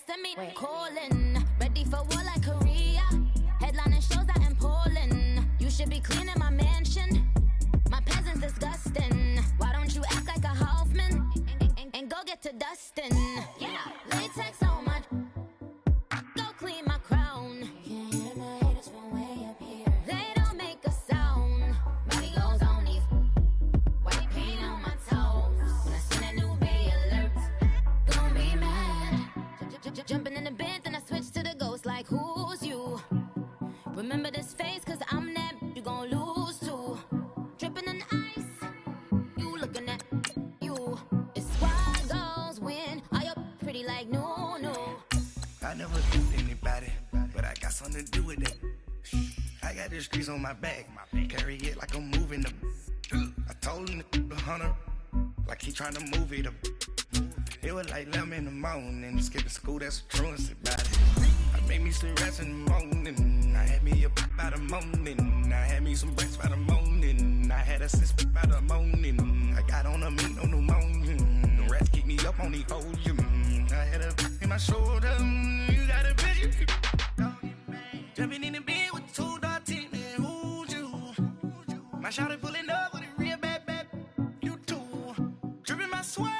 send me calling. Ready for war like Korea. Headlining shows out in Poland. You should be cleaning my mansion. My peasants disgusting. Why don't you act like a Hoffman and go get to dustin'? Yeah, latex on my. Go clean my crown. Can't hear my haters from way up here. They don't make a sound. Money goes on these. White paint on my toes. When I send a new bay alert, gonna be mad. Jumping in the bed, then I switch to the ghost like who's you? Remember this face, cause I'm that you gon' lose too. Dripping in ice, you looking at you. It's why girls win. Are you pretty like no? I never killed anybody, but I got something to do with it. I got the streets on my back, carry it like I'm moving the. I told him to 100, like he trying to move it up. It was like 11 in the morning, skipping school, that's the truancy about it. I made me some rest in the morning, I had me a by the morning, I had me some breakfast by the morning, I had a six by the morning, I got on a meat on the morning, the rats keep me up on the ocean, I had a in my shoulder, you got a vision, jumping in the bed with two dark teeth, man, who's you? My shawty pulling up with a real bad, you too, dripping my swag.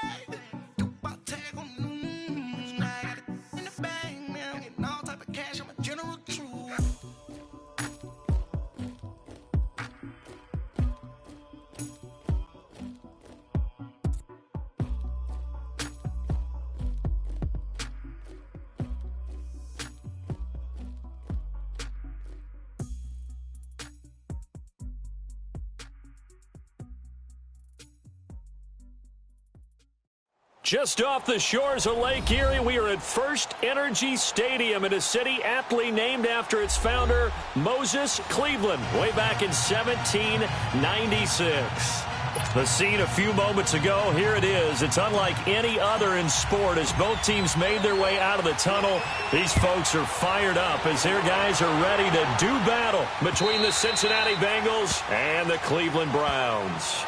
Just off the shores of Lake Erie, we are at First Energy Stadium in a city aptly named after its founder, Moses Cleveland, way back in 1796. The scene a few moments ago, here it is. It's unlike any other in sport as both teams made their way out of the tunnel. These folks are fired up as their guys are ready to do battle between the Cincinnati Bengals and the Cleveland Browns.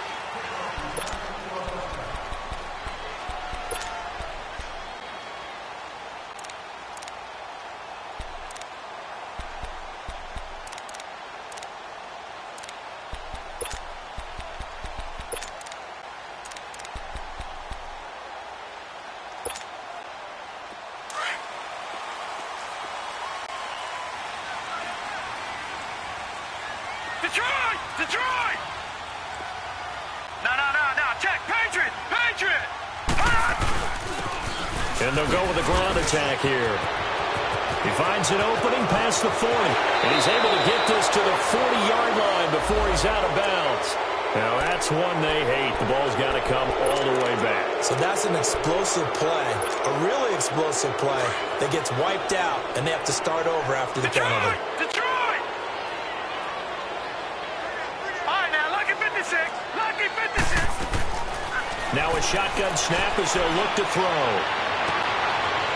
Detroit! No, check, Patriot! And they'll go with a ground attack here. He finds an opening past the 40, and he's able to get this to the 40-yard line before he's out of bounds. Now, that's one they hate. The ball's got to come all the way back. So that's an explosive play, a really explosive play that gets wiped out, and they have to start over after the penalty. Detroit! All right, now, lucky 56. Now a shotgun snap as they'll look to throw.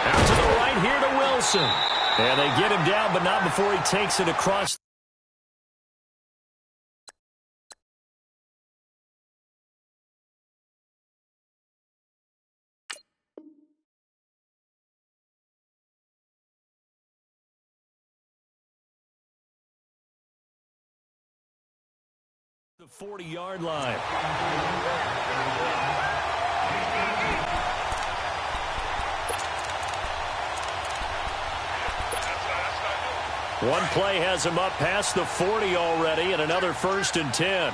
Out to the right here to Wilson. And they get him down, but not before he takes it across. The 40-yard line. One play has him up past the 40 already, and another 1st and 10.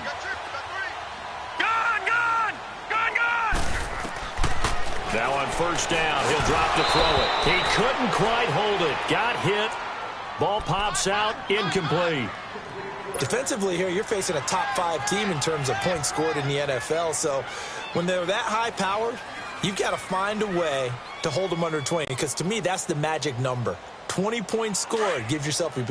Gone! Now on 1st down, he'll drop to throw it. He couldn't quite hold it. Got hit. Ball pops out, incomplete. Defensively here, you're facing a top 5 team in terms of points scored in the NFL. So when they're that high powered, you've got to find a way to hold them under 20. Because to me, that's the magic number. 20 points scored, you give yourself your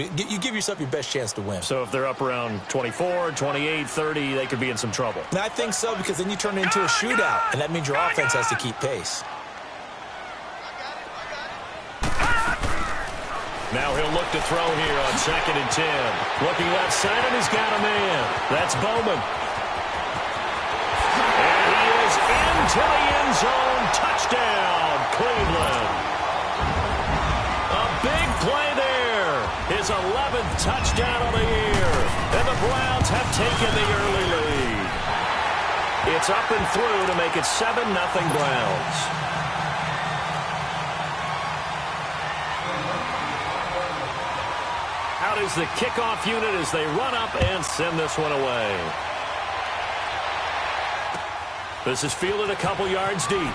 best chance to win. So if they're up around 24, 28, 30, they could be in some trouble. And I think so, because then you turn it into a shootout, and that means your offense has to keep pace. Now he'll look to throw here on 2nd and 10. Looking left side, and he's got a man. That's Bowman. And he is into the end zone. Touchdown, Cleveland. his 11th touchdown of the year. And the Browns have taken the early lead. It's up and through to make it 7-0 Browns. Out is the kickoff unit as they run up and send this one away. This is fielded a couple yards deep.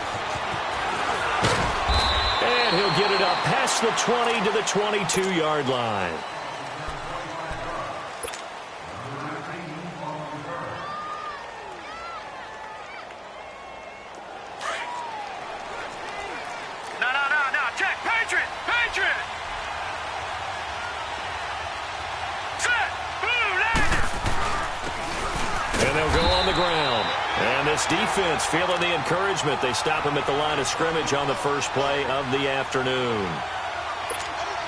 And he'll get it up past the 20 to the 22-yard line. No. Check. Patriot. Set. Boom. Landed. And they'll go on the ground. And this defense feeling the encouragement. They stop him at the line of scrimmage on the first play of the afternoon.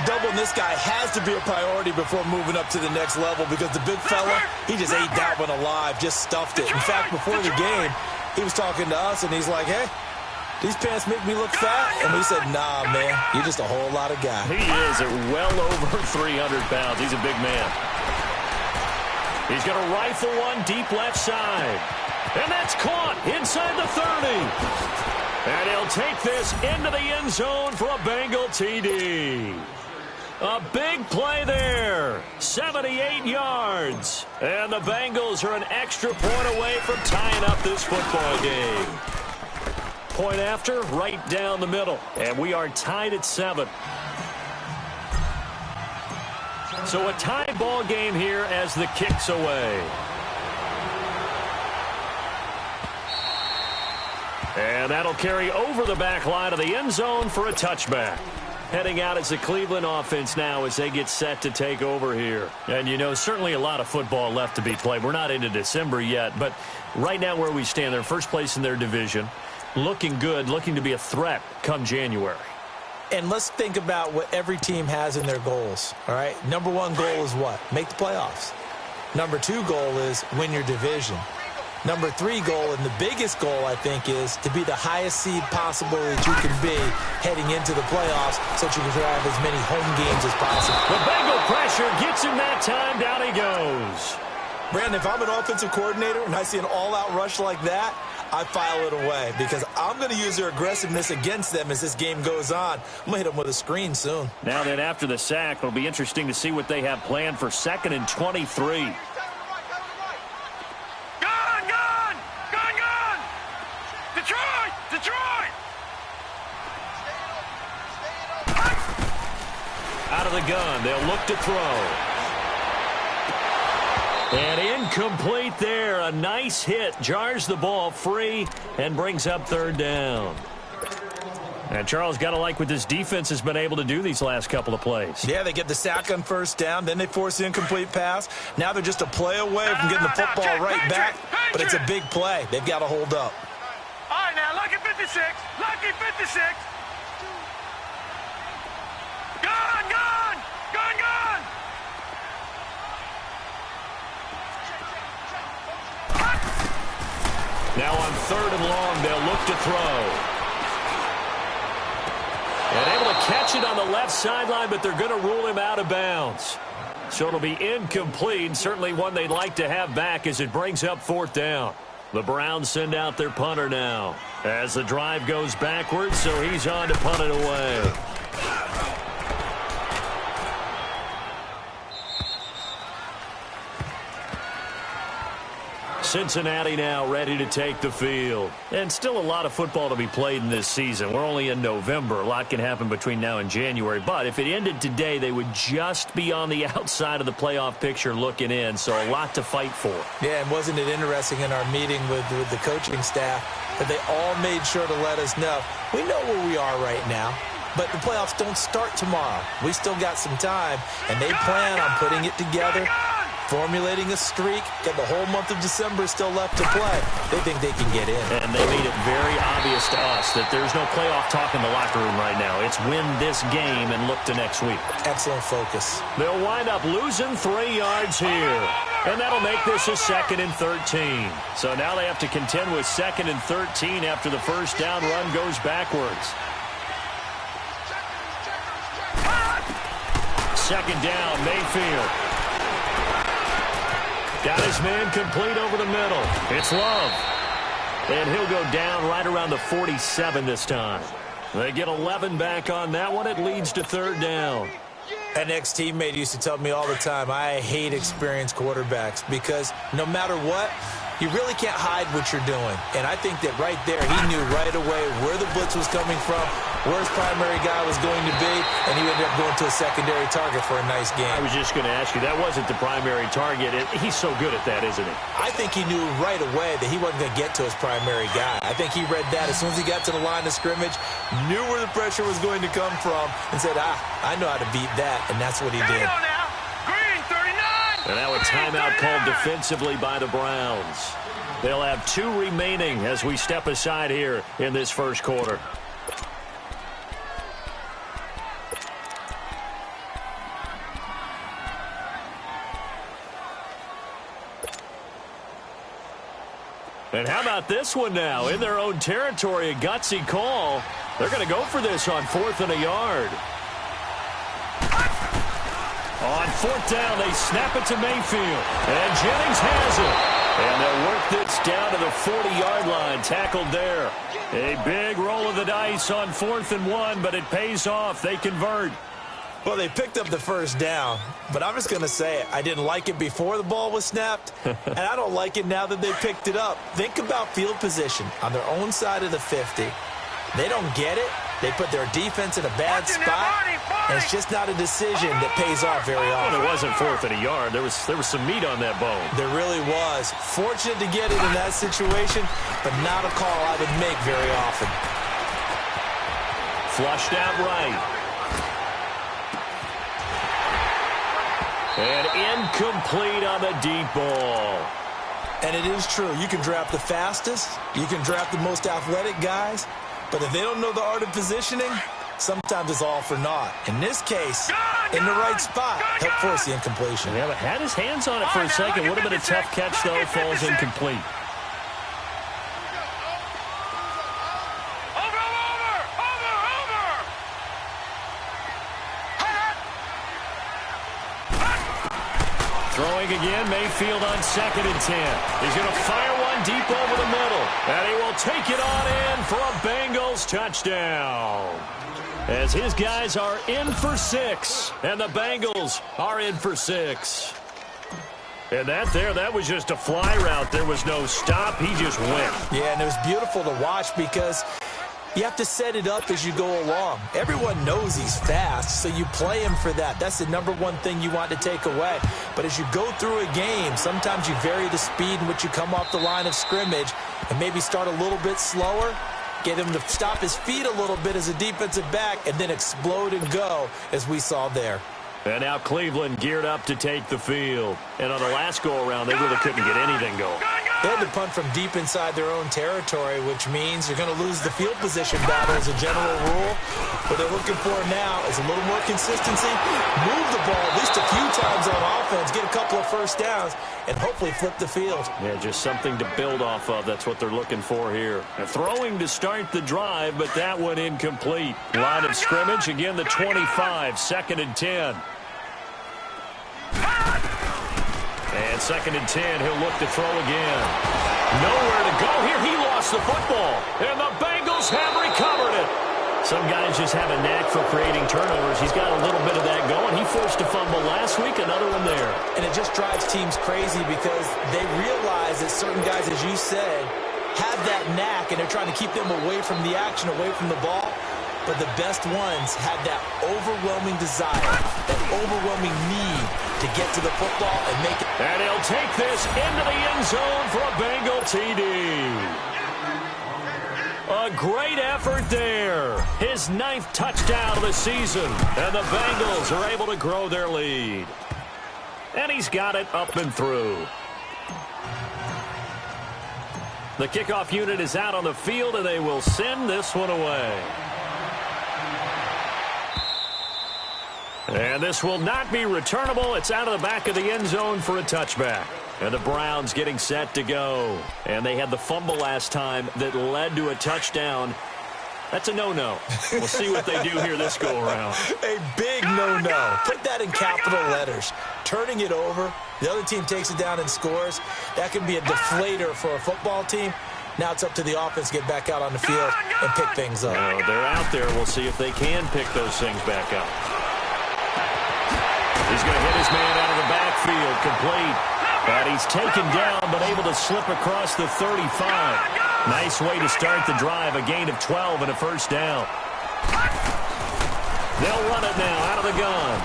Doubling this guy has to be a priority before moving up to the next level because the big fella, he just ate that one alive, just stuffed it. In fact, before the game, he was talking to us, and he's like, hey, these pants make me look fat. And we said, nah, man, you're just a whole lot of guy. He is at well over 300 pounds. He's a big man. He's going to rifle one deep left side. And that's caught inside the 30. And he'll take this into the end zone for a Bengal TD. A big play there. 78 yards. And the Bengals are an extra point away from tying up this football game. Point after, right down the middle. And we are tied at 7. So a tie ball game here as the kick's away. And that'll carry over the back line of the end zone for a touchback. Heading out as the Cleveland offense now as they get set to take over here. And, you know, certainly a lot of football left to be played. We're not into December yet, but right now where we stand, they're first place in their division. Looking good, looking to be a threat come January. And let's think about what every team has in their goals, all right? Number one goal is what? Make the playoffs. Number two goal is win your division. Number three goal, and the biggest goal, I think, is to be the highest seed possible that you can be heading into the playoffs so that you can have as many home games as possible. The Bengal pressure gets him that time. Down he goes. Brandon, if I'm an offensive coordinator and I see an all-out rush like that, I file it away because I'm going to use their aggressiveness against them as this game goes on. I'm going to hit them with a screen soon. Now then, after the sack, it'll be interesting to see what they have planned for 2nd and 23. Detroit! Out of the gun, they'll look to throw. And incomplete there. A nice hit. Jars the ball free and brings up 3rd down. And Charles, got to like what this defense has been able to do these last couple of plays. Yeah, they get the sack on 1st down, then they force the incomplete pass. Now they're just a play away from getting the football right back, but it's a big play. They've got to hold up. All right, now, lucky 56. Lucky 56. Gun! Now on 3rd and long, they'll look to throw. And able to catch it on the left sideline, but they're going to rule him out of bounds. So it'll be incomplete, certainly one they'd like to have back as it brings up 4th down. The Browns send out their punter now as the drive goes backwards, so he's on to punt it away. Cincinnati now ready to take the field. And still a lot of football to be played in this season. We're only in November. A lot can happen between now and January. But if it ended today, they would just be on the outside of the playoff picture looking in. So a lot to fight for. Yeah, and wasn't it interesting in our meeting with the coaching staff that they all made sure to let us know, we know where we are right now, but the playoffs don't start tomorrow. We still got some time, and they plan on putting it together, formulating a streak, got the whole month of December still left to play. They think they can get in. And they made it very obvious to us that there's no playoff talk in the locker room right now. It's win this game and look to next week. Excellent focus. They'll wind up losing 3 yards here. And that'll make this a 2nd and 13. So now they have to contend with 2nd and 13 after the first down run goes backwards. second down. Mayfield got his man complete over the middle. It's Love. And he'll go down right around the 47 this time. They get 11 back on that one. It leads to third down. An ex-teammate used to tell me all the time, I hate experienced quarterbacks because no matter what, you really can't hide what you're doing. And I think that right there, he knew right away where the blitz was coming from, where his primary guy was going to be, and he ended up going to a secondary target for a nice game. I was just going to ask you, that wasn't the primary target. He's so good at that, isn't he? I think he knew right away that he wasn't going to get to his primary guy. I think he read that as soon as he got to the line of scrimmage, knew where the pressure was going to come from, and said, I know how to beat that, and that's what he did. And now a timeout called defensively by the Browns. They'll have 2 remaining as we step aside here in this first quarter. And how about this one now? In their own territory, a gutsy call. They're going to go for this on 4th and a yard. On 4th down, they snap it to Mayfield. And Jennings has it. And they'll work this down to the 40-yard line. Tackled there. A big roll of the dice on 4th and 1, but it pays off. They convert. Well, they picked up the first down, but I'm just going to say it. I didn't like it before the ball was snapped, and I don't like it now that they picked it up. Think about field position on their own side of the 50. They don't get it. They put their defense in a bad spot, and it's just not a decision that pays off very often. Well, it wasn't 4th and a yard. There was some meat on that bone. There really was. Fortunate to get it in that situation, but not a call I would make very often. Flushed out right. And incomplete on the deep ball. And it is true. You can draft the fastest. You can draft the most athletic guys. But if they don't know the art of positioning, sometimes it's all for naught. In this case, in the right spot, help force the incompletion. Yeah, but had his hands on it for a second. Would have been a tough catch, though. Falls incomplete. Throwing again, Mayfield on 2nd and 10. He's going to fire one deep over the middle. And he will take it on in for a Bengals touchdown. As his guys are in for 6. And the Bengals are in for 6. And that was just a fly route. There was no stop. He just went. Yeah, and it was beautiful to watch because you have to set it up as you go along. Everyone knows he's fast, so you play him for that. That's the #1 thing you want to take away. But as you go through a game, sometimes you vary the speed in which you come off the line of scrimmage and maybe start a little bit slower, get him to stop his feet a little bit as a defensive back, and then explode and go, as we saw there. And now Cleveland geared up to take the field. And on the last go-around, they really couldn't get anything going. They had to punt from deep inside their own territory, which means you're going to lose the field position battle as a general rule. What they're looking for now is a little more consistency, move the ball at least a few times on offense, get a couple of first downs, and hopefully flip the field. Yeah, just something to build off of. That's what they're looking for here. And throwing to start the drive, but that one incomplete. Line of scrimmage, again the 25, 2nd and 10. And 2nd and 10, he'll look to throw again. Nowhere to go here. He lost the football. And the Bengals have recovered it. Some guys just have a knack for creating turnovers. He's got a little bit of that going. He forced a fumble last week, another one there. And it just drives teams crazy because they realize that certain guys, as you said, have that knack, and they're trying to keep them away from the action, away from the ball. But the best ones have that overwhelming desire, that overwhelming need to get to the football and make it. And he'll take this into the end zone for a Bengal TD. A great effort there. His 9th touchdown of the season. And the Bengals are able to grow their lead. And he's got it up and through. The kickoff unit is out on the field, and they will send this one away. And this will not be returnable. It's out of the back of the end zone for a touchback. And the Browns getting set to go. And they had the fumble last time that led to a touchdown. That's a no-no. We'll see what they do here this go-around. A big no-no. Put that in capital letters. Turning it over, the other team takes it down and scores. That can be a deflator for a football team. Now it's up to the offense to get back out on the field and pick things up. Well, they're out there. We'll see if they can pick those things back up. He's going to hit his man out of the backfield, complete. And he's taken down, but able to slip across the 35. Nice way to start the drive, a gain of 12 and a first down. They'll run it now out of the gun.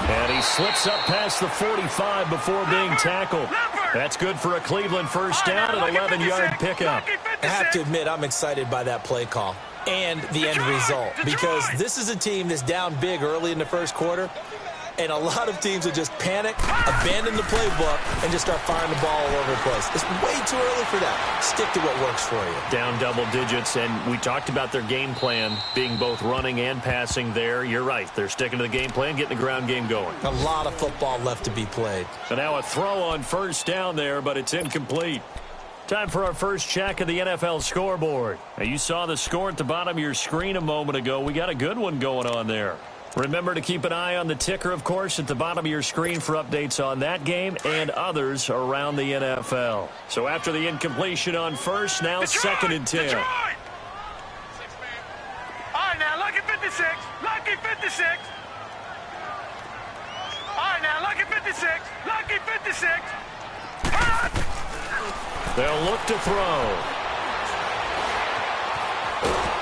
And he slips up past the 45 before being tackled. That's good for a Cleveland first down, an 11-yard pickup. I have to admit, I'm excited by that play call and the end result, because this is a team that's down big early in the first quarter, and a lot of teams will just panic, abandon the playbook, and just start firing the ball all over the place. It's way too early for that. Stick to what works for you. Down double digits, and we talked about their game plan being both running and passing there. You're right. They're sticking to the game plan, getting the ground game going. A lot of football left to be played. So now a throw on first down there, but it's incomplete. Time for our first check of the NFL scoreboard. Now, you saw the score at the bottom of your screen a moment ago. We got a good one going on there. Remember to keep an eye on the ticker, of course, at the bottom of your screen for updates on that game and others around the NFL. So after the incompletion on first, now second and 10. Detroit! All right, now, lucky 56. Lucky 56. All right, now, lucky 56. Lucky 56. They'll look to throw.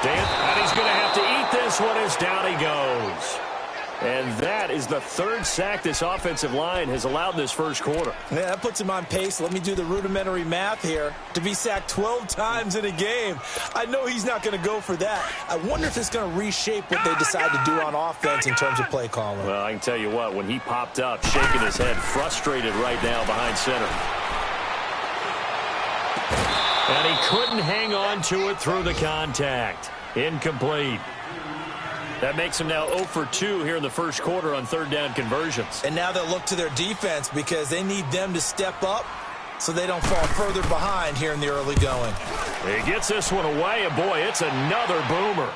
And he's going to have to eat this one as down he goes. And that is the third sack this offensive line has allowed in this first quarter. Yeah, that puts him on pace. Let me do the rudimentary math here. To be sacked 12 times in a game, I know he's not going to go for that. I wonder if it's going to reshape what they decide to do on offense in terms of play calling. Well, I can tell you what, when he popped up, shaking his head, frustrated right now behind center. And he couldn't hang on to it through the contact. Incomplete. That makes him now 0 for 2 here in the first quarter on third down conversions. And now they'll look to their defense because they need them to step up so they don't fall further behind here in the early going. He gets this one away, and boy, it's another boomer.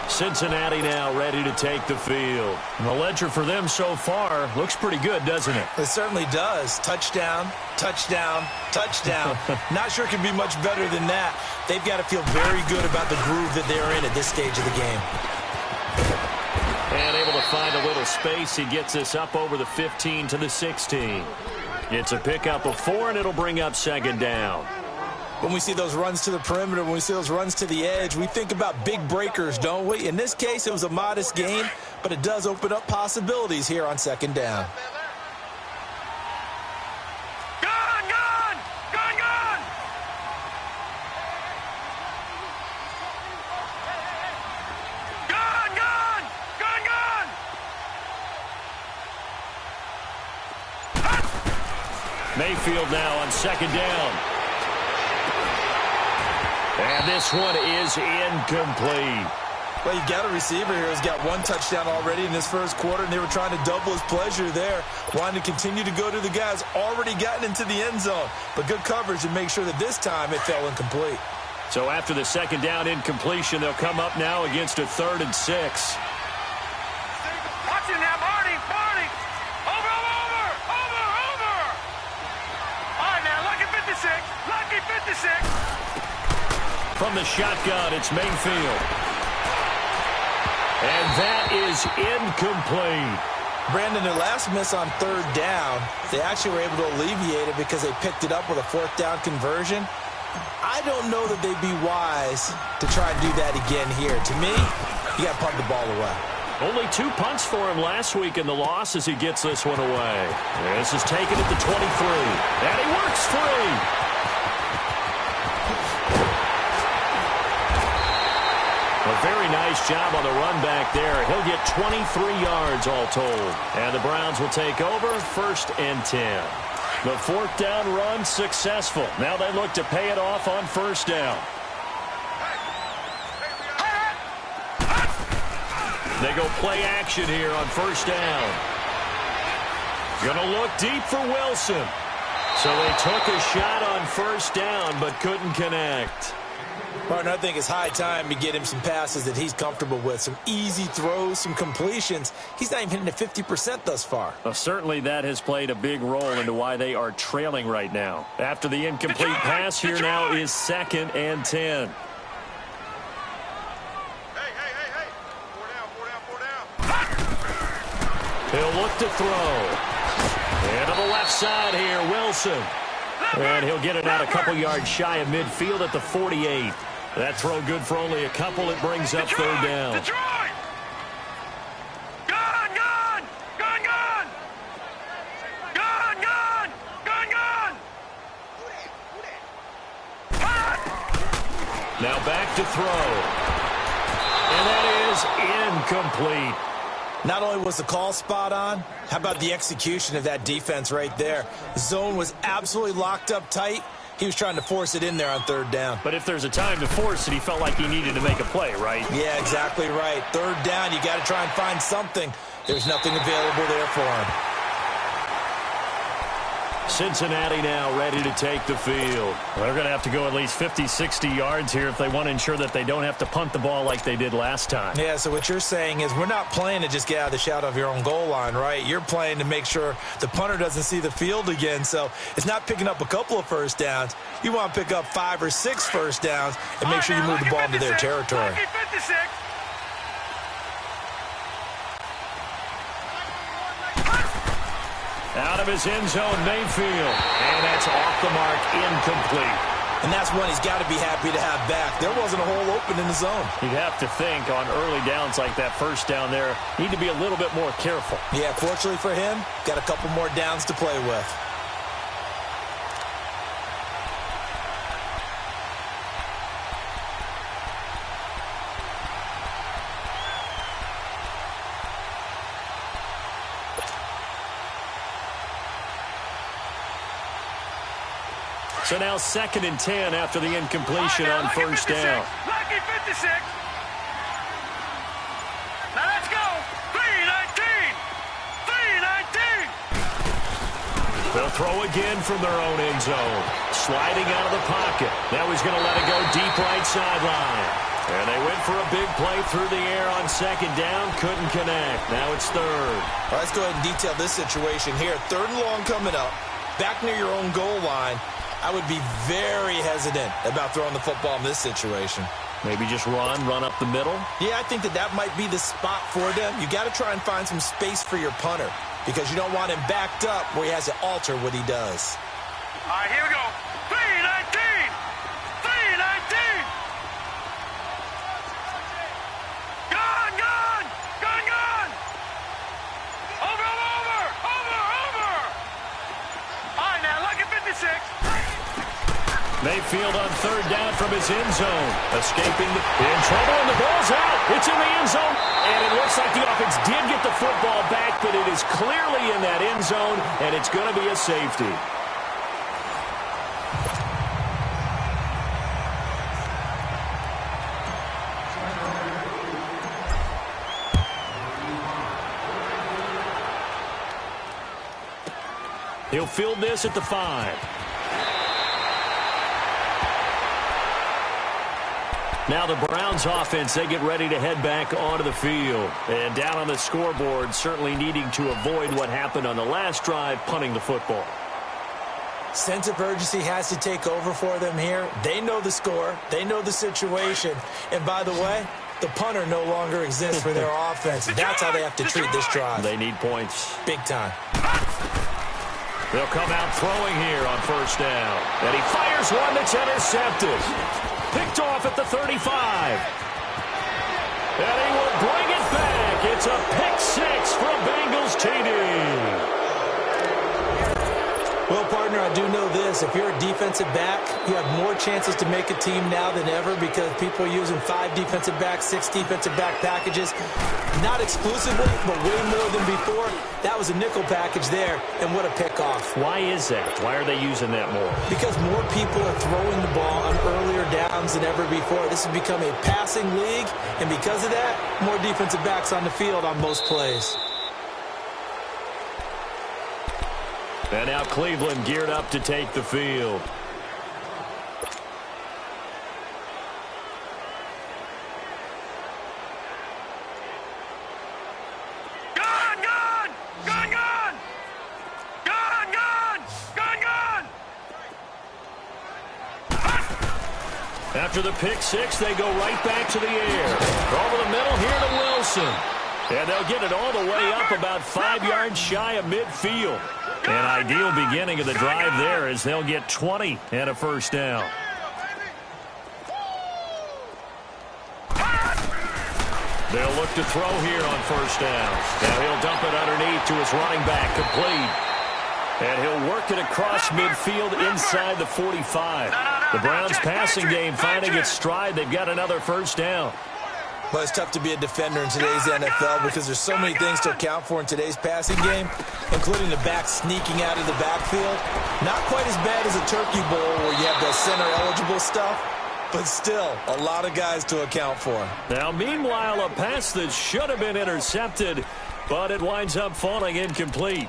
Cincinnati now ready to take the field. And the ledger for them so far looks pretty good, doesn't it? It certainly does. Touchdown, touchdown, touchdown. Not sure it can be much better than that. They've got to feel very good about the groove that they're in at this stage of the game. And able to find a little space. He gets this up over the 15 to the 16. It's a pickup of 4, and it'll bring up second down. When we see those runs to the perimeter, when we see those runs to the edge, we think about big breakers, don't we? In this case, it was a modest gain, but it does open up possibilities here on second down. Gun, gun! Gun, gun! Gun, gun! Gun, gun! Mayfield now on second down. And this one is incomplete. Well, you got a receiver here who's got 1 touchdown already in this first quarter, and they were trying to double his pleasure there, wanting to continue to go to the guys already gotten into the end zone. But good coverage to make sure that this time it fell incomplete. So after the second down incompletion, they'll come up now against a 3rd and 6. Watch it now, Barney! Barney! Over! All right, now, lucky 56. Lucky 56. From the shotgun, it's Mayfield. And that is incomplete. Brandon, their last miss on 3rd down, they actually were able to alleviate it because they picked it up with a 4th down conversion. I don't know that they'd be wise to try and do that again here. To me, you got to punt the ball away. Only 2 punts for him last week in the loss as he gets this one away. This is taken at the 23. And he works free. A very nice job on the run back there. He'll get 23 yards all told. And the Browns will take over 1st and 10. The 4th down run successful. Now they look to pay it off on 1st down. They go play action here on 1st down. Gonna look deep for Wilson. So they took a shot on first down, but couldn't connect. Partner, I think it's high time to get him some passes that he's comfortable with. Some easy throws, some completions. He's not even hitting the 50% thus far. Well, certainly that has played a big role into why they are trailing right now. After the incomplete pass, here now is 2nd and 10. He'll look to throw. And to the left side here, Wilson. And he'll get it out a couple yards shy of midfield at the 48. That throw good for only a couple. It brings up third down. Detroit! Gone, gone! Gone, gone! Gone, gone! Gone, gone! Now back to throw. And that is incomplete. Not only was the call spot on, how about the execution of that defense right there? The zone was absolutely locked up tight. He was trying to force it in there on third down. But if there's a time to force it, he felt like he needed to make a play, right? Yeah, exactly right. Third down, you got to try and find something. There's nothing available there for him. Cincinnati now ready to take the field. They're going to have to go at least 50, 60 yards here if they want to ensure that they don't have to punt the ball like they did last time. Yeah, so what you're saying is we're not playing to just get out of the shadow of your own goal line, right? You're playing to make sure the punter doesn't see the field again. So it's not picking up a couple of first downs. You want to pick up 5 or 6 first downs and make sure you move the ball into their territory. Out of his end zone, Mayfield. And that's off the mark, incomplete. And that's one he's got to be happy to have back. There wasn't a hole open in the zone. You'd have to think on early downs like that first down there, need to be a little bit more careful. Yeah, fortunately for him, got a couple more downs to play with. So now 2nd and 10 after the incompletion on first down. Lucky 56. Now let's go. 3-19. 3-19. They'll throw again from their own end zone. Sliding out of the pocket. Now he's going to let it go deep right sideline. And they went for a big play through the air on 2nd down. Couldn't connect. Now it's 3rd. All right, let's go ahead and detail this situation here. 3rd and long coming up. Back near your own goal line. I would be very hesitant about throwing the football in this situation. Maybe just run up the middle? Yeah, I think that might be the spot for them. You got to try and find some space for your punter because you don't want him backed up where he has to alter what he does. All right, here we go. 3-19. 3-19. Gone, gone. Gone, gone. Over. All right, now, lucky 56. Mayfield on 3rd down from his end zone. Escaping in trouble, and the ball's out. It's in the end zone, and it looks like the offense did get the football back, but it is clearly in that end zone, and it's going to be a safety. He'll field this at the 5. Now the Browns offense, they get ready to head back onto the field. And down on the scoreboard, certainly needing to avoid what happened on the last drive, punting the football. Sense of urgency has to take over for them here. They know the score. They know the situation. And by the way, the punter no longer exists for their offense. That's how they have to treat this drive. They need points. Big time. They'll come out throwing here on first down. And he fires one that's intercepted. Picked off at the 35. And he will bring it back. It's a pick 6 from Bengals TD. Well, partner, I do know this. If you're a defensive back, you have more chances to make a team now than ever because people are using 5 defensive backs, 6 defensive back packages. Not exclusively, but way more than before. That was a nickel package there, and what a pickoff. Why is that? Why are they using that more? Because more people are throwing the ball on earlier downs than ever before. This has become a passing league, and because of that, more defensive backs on the field on most plays. And now Cleveland geared up to take the field. After the pick six, they go right back to the air. Over the middle here to Wilson. And they'll get it all the way up about 5 yards shy of midfield. An ideal beginning of the drive there as they'll get 20 and a first down. They'll look to throw here on first down. Now he'll dump it underneath to his running back, complete. And he'll work it across midfield inside the 45. The Browns passing game finding its stride. They've got another first down. Well, it's tough to be a defender in today's NFL because there's so many things to account for in today's passing game, including the back sneaking out of the backfield. Not quite as bad as a turkey bowl where you have the center-eligible stuff, but still a lot of guys to account for. Now, meanwhile, a pass that should have been intercepted, but it winds up falling incomplete.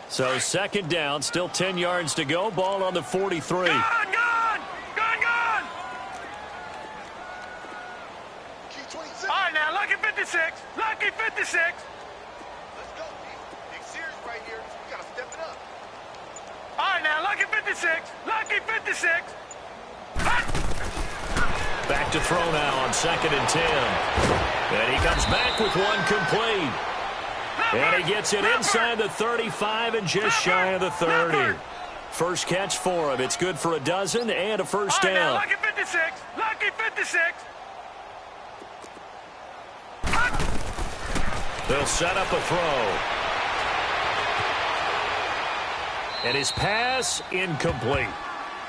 So second down, still 10 yards to go. Ball on the 43. Gone! All right, now, lucky 56. Lucky 56. Let's go, Big series right here. We got to step it up. All right, now, lucky 56. Lucky 56. Back to throw now on second and 10. And he comes back with one complete. And he gets it inside the 35 and just shy of the 30. First catch for him. It's good for a dozen and a first down. Now, lucky 56. Lucky 56. They'll set up a throw. And his pass incomplete.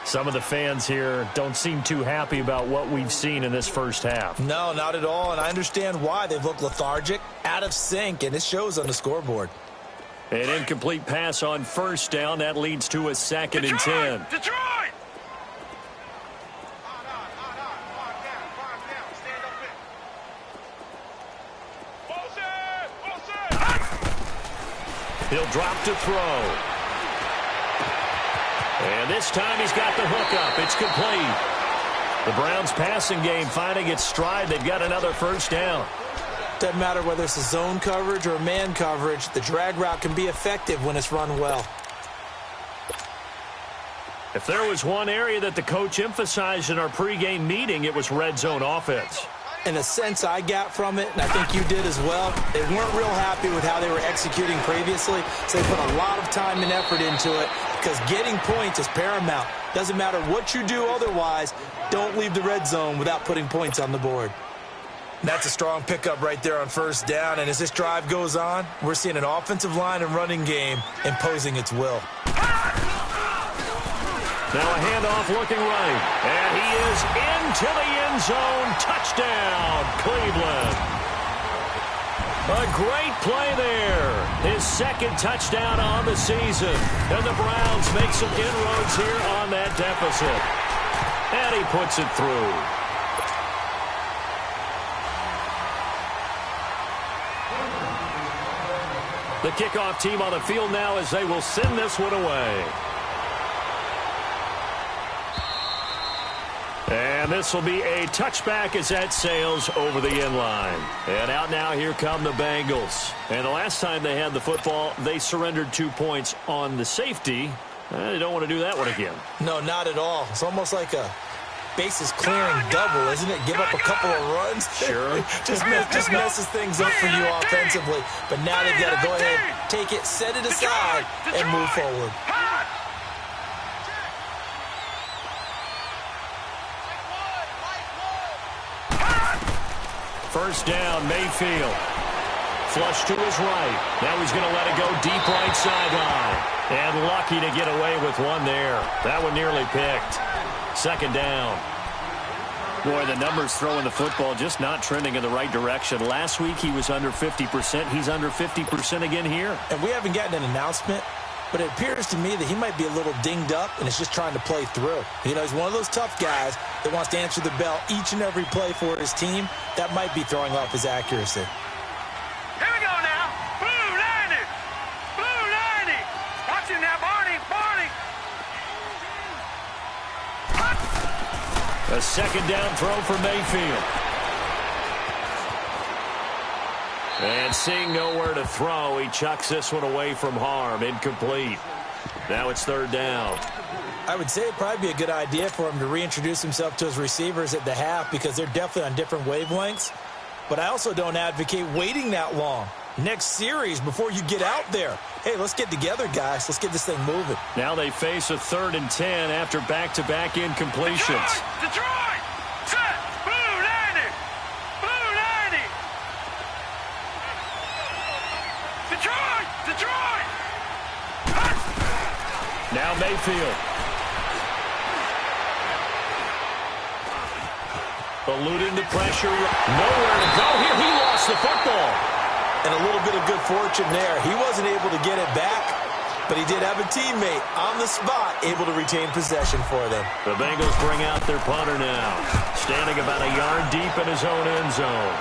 Some of the fans here don't seem too happy about what we've seen in this first half. No, not at all, and I understand why. They've looked lethargic, out of sync, and it shows on the scoreboard. An incomplete pass on first down. That leads to a second and 10. Detroit! He'll drop to throw. And this time he's got the hook up. It's complete. The Browns passing game finding its stride. They've got another first down. Doesn't matter whether it's a zone coverage or a man coverage. The drag route can be effective when it's run well. If there was one area that the coach emphasized in our pregame meeting, it was red zone offense. In a sense I got from it, and I think you did as well, they weren't real happy with how they were executing previously, so they put a lot of time and effort into it because getting points is paramount. Doesn't matter what you do otherwise, don't leave the red zone without putting points on the board. That's a strong pickup right there on first down, and as this drive goes on, we're seeing an offensive line and running game imposing its will. Now a handoff looking right. And he is into the end zone. Touchdown, Cleveland. A great play there. His second touchdown on the season. And the Browns make some inroads here on that deficit. And he puts it through. The kickoff team on the field now as they will send this one away. And this will be a touchback as that sails over the end line. And out now, here come the Bengals. And the last time they had the football, they surrendered 2 points on the safety. They don't want to do that one again. No, not at all. It's almost like a bases clearing double, isn't it? Give up a couple of runs. Sure. just messes things up for you offensively. But now they've got to go ahead, take it, set it aside, and move forward. First down, Mayfield. Flush to his right. Now he's going to let it go deep right sideline. And lucky to get away with one there. That one nearly picked. Second down. Boy, the numbers throwing the football just not trending in the right direction. Last week he was under 50%. He's under 50% again here. And we haven't gotten an announcement but it appears to me that he might be a little dinged up and is just trying to play through. You know, he's one of those tough guys that wants to answer the bell each and every play for his team. That might be throwing off his accuracy. Here we go now. Blue 90. Blue 90. Watch him now, Barney. Barney. A second down throw for Mayfield. And seeing nowhere to throw, he chucks this one away from harm. Incomplete. Now it's third down. I would say it'd probably be a good idea for him to reintroduce himself to his receivers at the half because they're definitely on different wavelengths. But I also don't advocate waiting that long. Next series before you get out there. Hey, let's get together, guys. Let's get this thing moving. Now they face a 3rd and 10 after back-to-back incompletions. Detroit! Set! Blue 90! Blue 90! Detroit! Detroit! Now Mayfield. Eluding the pressure. Nowhere to go here. He lost the football. And a little bit of good fortune there. He wasn't able to get it back, but he did have a teammate on the spot able to retain possession for them. The Bengals bring out their punter now, standing about a yard deep in his own end zone.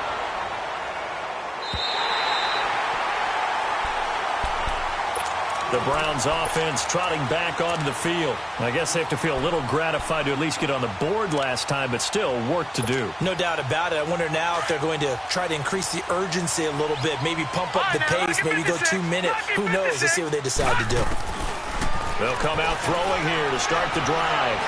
The Browns offense trotting back onto the field. I guess they have to feel a little gratified to at least get on the board last time, but still work to do. No doubt about it. I wonder now if they're going to try to increase the urgency a little bit, maybe pump up the pace, maybe go 2 minutes. Who knows? Let's see what they decide to do. They'll come out throwing here to start the drive.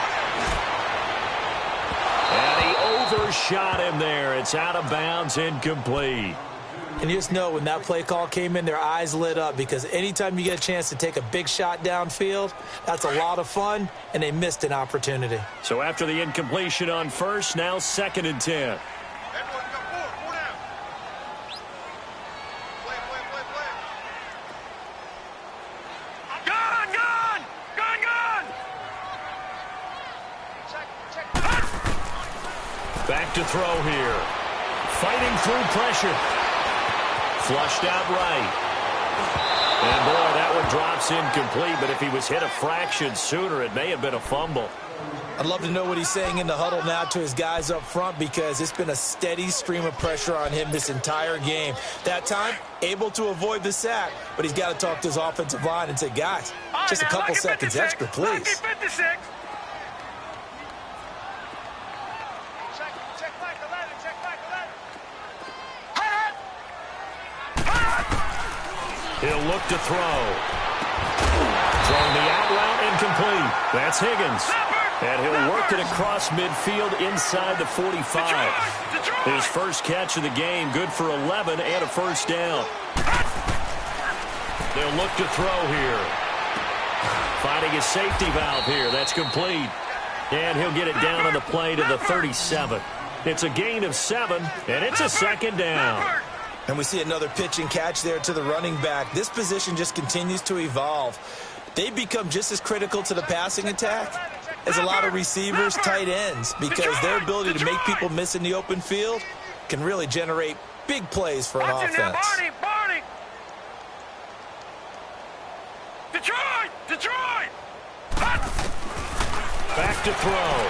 And he overshot him there. It's out of bounds, incomplete. And you just know when that play call came in, their eyes lit up because anytime you get a chance to take a big shot downfield, that's a lot of fun, and they missed an opportunity. So after the incompletion on first, now 2nd and 10. Everyone come forward. 4 down. Play. Gun! Gun! Gun! Gun! Check. Back to throw here. Fighting through pressure. Flushed out right. And boy, that one drops incomplete, but if he was hit a fraction sooner, it may have been a fumble. I'd love to know what he's saying in the huddle now to his guys up front because it's been a steady stream of pressure on him this entire game. That time, able to avoid the sack, but he's got to talk to his offensive line and say, guys, just a couple seconds extra, please. Check back the ladder. He'll look to throw. Throwing the out route incomplete. That's Higgins. And he'll work it across midfield inside the 45. His first catch of the game, good for 11 and a first down. They'll look to throw here. Finding his safety valve here. That's complete. And he'll get it down on the play to the 37. It's a gain of 7, and it's a 2nd down. And we see another pitch and catch there to the running back. This position just continues to evolve. They become just as critical to the passing attack as a lot of receivers, tight ends, because their ability to make people miss in the open field can really generate big plays for an offense. Barney! Detroit! Back to throw.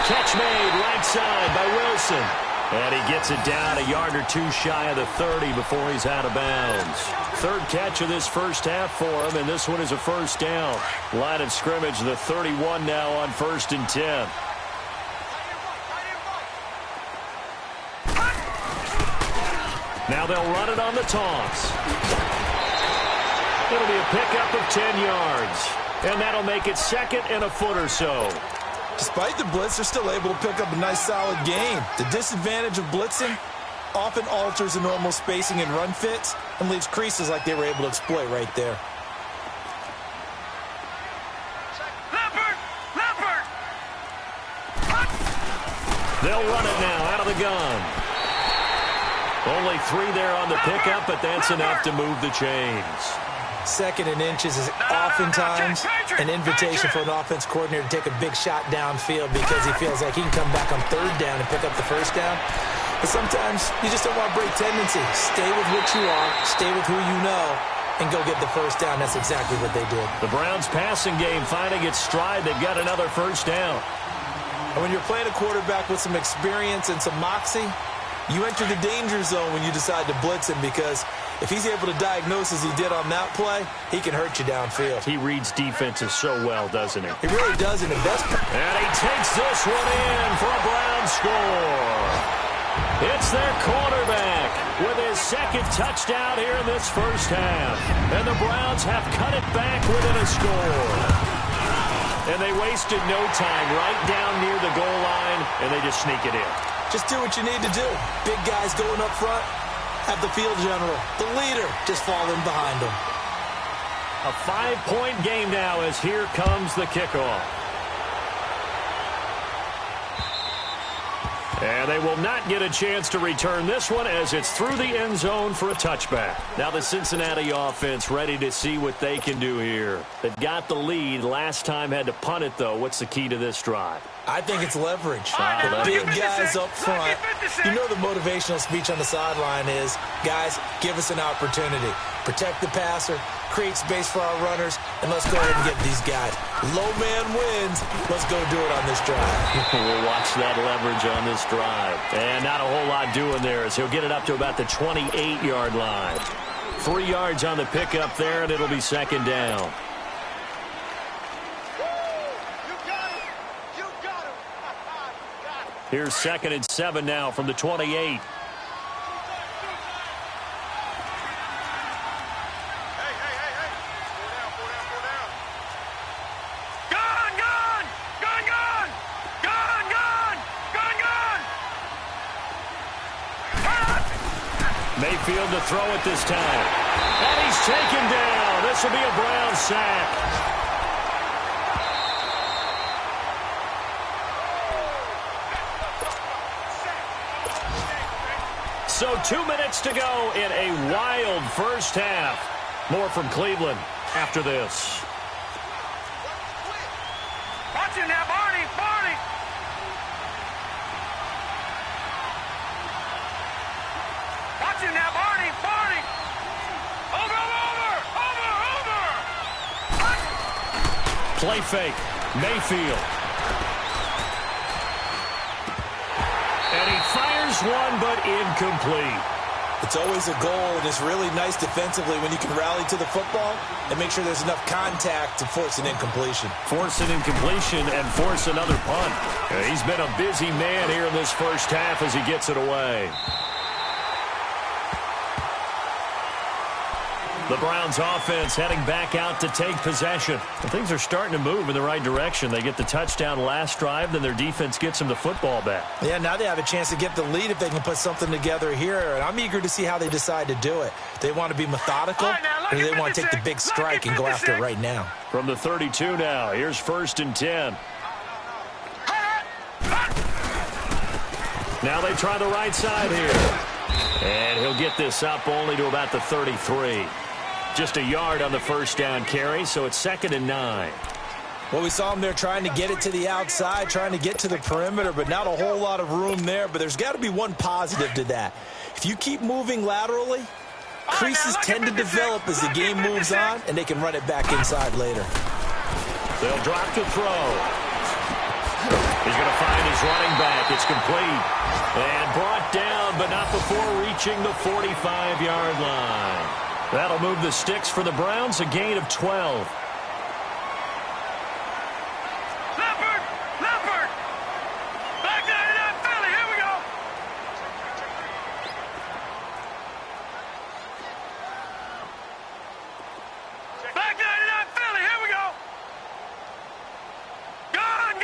Catch made right side by Wilson. And he gets it down a yard or 2 shy of the 30 before he's out of bounds. 3rd catch of this first half for him, and this one is a first down. Line of scrimmage, the 31 now on 1st and 10. Now they'll run it on the toss. It'll be a pickup of 10 yards. And that'll make it 2nd and a foot or so. Despite the blitz, they're still able to pick up a nice, solid gain. The disadvantage of blitzing often alters the normal spacing and run fits and leaves creases like they were able to exploit right there. Leopard! They'll run it now out of the gun. Only 3 there on the pickup, but that's enough to move the chains. 2nd and inches is oftentimes an invitation for an offense coordinator to take a big shot downfield because he feels like he can come back on 3rd down and pick up the first down. But sometimes you just don't want to break tendency. Stay with what you are. Stay with who you know. and go get the first down. That's exactly what they did. The Browns' passing game finding its stride. They've got another first down. And when you're playing a quarterback with some experience and some moxie, you enter the danger zone when you decide to blitz him, because if he's able to diagnose as he did on that play, he can hurt you downfield. He reads defenses so well, doesn't he? He really does, and the best. And he takes this one in for a Browns score. It's their quarterback with his second touchdown here in this first half. And the Browns have cut it back within a score. And they wasted no time right down near the goal line, and they just sneak it in. Just do what you need to do. Big guys going up front, have the field general, the leader, just fall in behind him. A 5-point game now as here comes the kickoff. And they will not get a chance to return this one as it's through the end zone for a touchback. Now the Cincinnati offense ready to see what they can do here. They've got the lead. Last time had to punt it, though. What's the key to this drive? I think it's leverage. The big guys up front. You know the motivational speech on the sideline is, guys, give us an opportunity. Protect the passer, create space for our runners, and let's go ahead and get these guys. Low man wins. Let's go do it on this drive. We'll watch that leverage on this drive. And not a whole lot doing there as he'll get it up to about the 28-yard line. 3 yards on the pickup there, and it'll be second down. Here's 2nd and 7 now from the 28. Hey. Four down. Gone! Mayfield to throw it this time. And he's taken down. This will be a Browns sack. So 2 minutes to go in a wild first half. More from Cleveland after this. Watch him now, Barney. Watch him now, Barney. Over. Play fake. Mayfield. And he fires one, but incomplete. It's always a goal, and it's really nice defensively when you can rally to the football and make sure there's enough contact to force an incompletion. Force an incompletion and force another punt. He's been a busy man here in this first half as he gets it away. The Browns offense heading back out to take possession. And things are starting to move in the right direction. They get the touchdown last drive, then their defense gets them the football back. Yeah, now they have a chance to get the lead if they can put something together here. And I'm eager to see how they decide to do it. They want to be methodical, or do they want to take the big strike and go after it right now? From the 32 now, here's 1st and 10. Now they try the right side here. And he'll get this up only to about the 33. Just a yard on the first down carry, so it's 2nd and 9. Well, we saw him there trying to get it to the outside, trying to get to the perimeter, but not a whole lot of room there. But there's got to be one positive to that. If you keep moving laterally, creases tend to develop as the game moves on, and they can run it back inside later. They'll drop to throw. He's going to find his running back. It's complete. And brought down, but not before reaching the 45-yard line. That'll move the sticks for the Browns, a gain of 12. Leopard! Back 99 Philly, here we go! Back 99 Philly, here we go! Gone!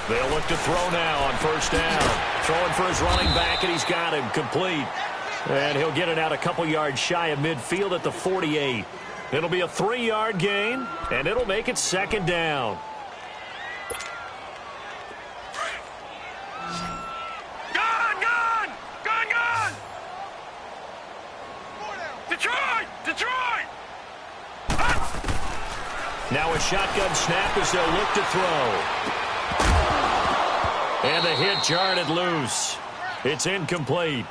They'll look to throw now on first down. Throwing for his running back, and he's got him complete. And he'll get it out a couple yards shy of midfield at the 48. It'll be a 3-yard gain, and it'll make it 2nd down. Gone! Detroit! Now a shotgun snap as they'll look to throw. And the hit jarred it loose. It's incomplete.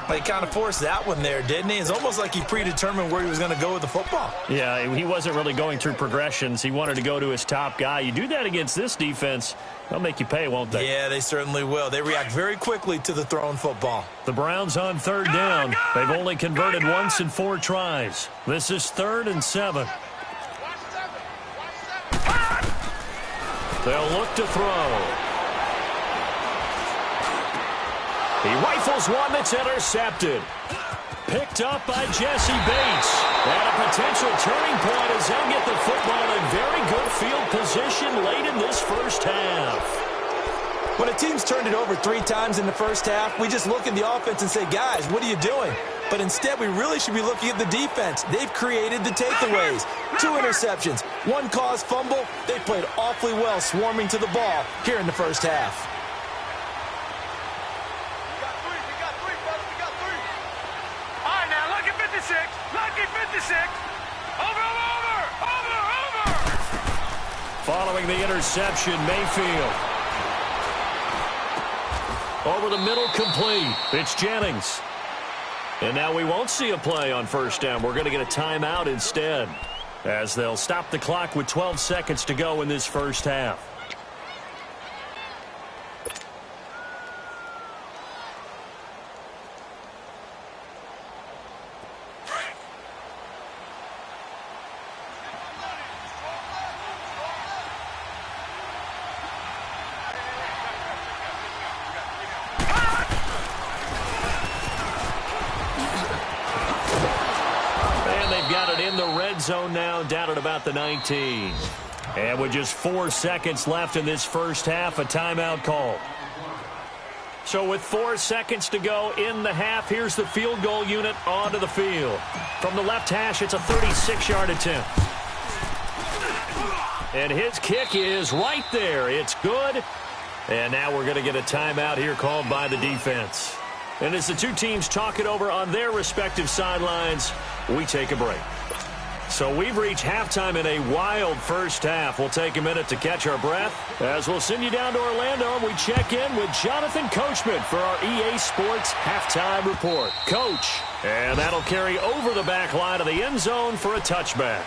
He kind of forced that one there, didn't he? It's almost like he predetermined where he was going to go with the football. Yeah, he wasn't really going through progressions. He wanted to go to his top guy. You do that against this defense, they'll make you pay, won't they? Yeah, they certainly will. They react very quickly to the thrown football. The Browns on third down. They've only converted once in 4 tries. This is 3rd and 7. They'll look to throw. He rifles one that's intercepted. Picked up by Jesse Bates. And a potential turning point as they'll get the football in very good field position late in this first half. When a team's turned it over 3 times in the first half, we just look at the offense and say, guys, what are you doing? But instead, we really should be looking at the defense. They've created the takeaways. 2 interceptions, 1 caused fumble. They played awfully well swarming to the ball here in the first half. Lucky 56. Over. Following the interception, Mayfield. Over the middle, complete. It's Jennings. And now we won't see a play on first down. We're going to get a timeout instead, as they'll stop the clock with 12 seconds to go in this first half. Zone now down at about the 19. And with just 4 seconds left in this first half, a timeout call. So with 4 seconds to go in the half, here's the field goal unit onto the field. From the left hash, it's a 36-yard attempt. And his kick is right there. It's good. And now we're going to get a timeout here called by the defense. And as the two teams talk it over on their respective sidelines, we take a break. So we've reached halftime in a wild first half. We'll take a minute to catch our breath as we'll send you down to Orlando and we check in with Jonathan Coachman for our EA Sports Halftime Report. Coach, and that'll carry over the back line of the end zone for a touchback.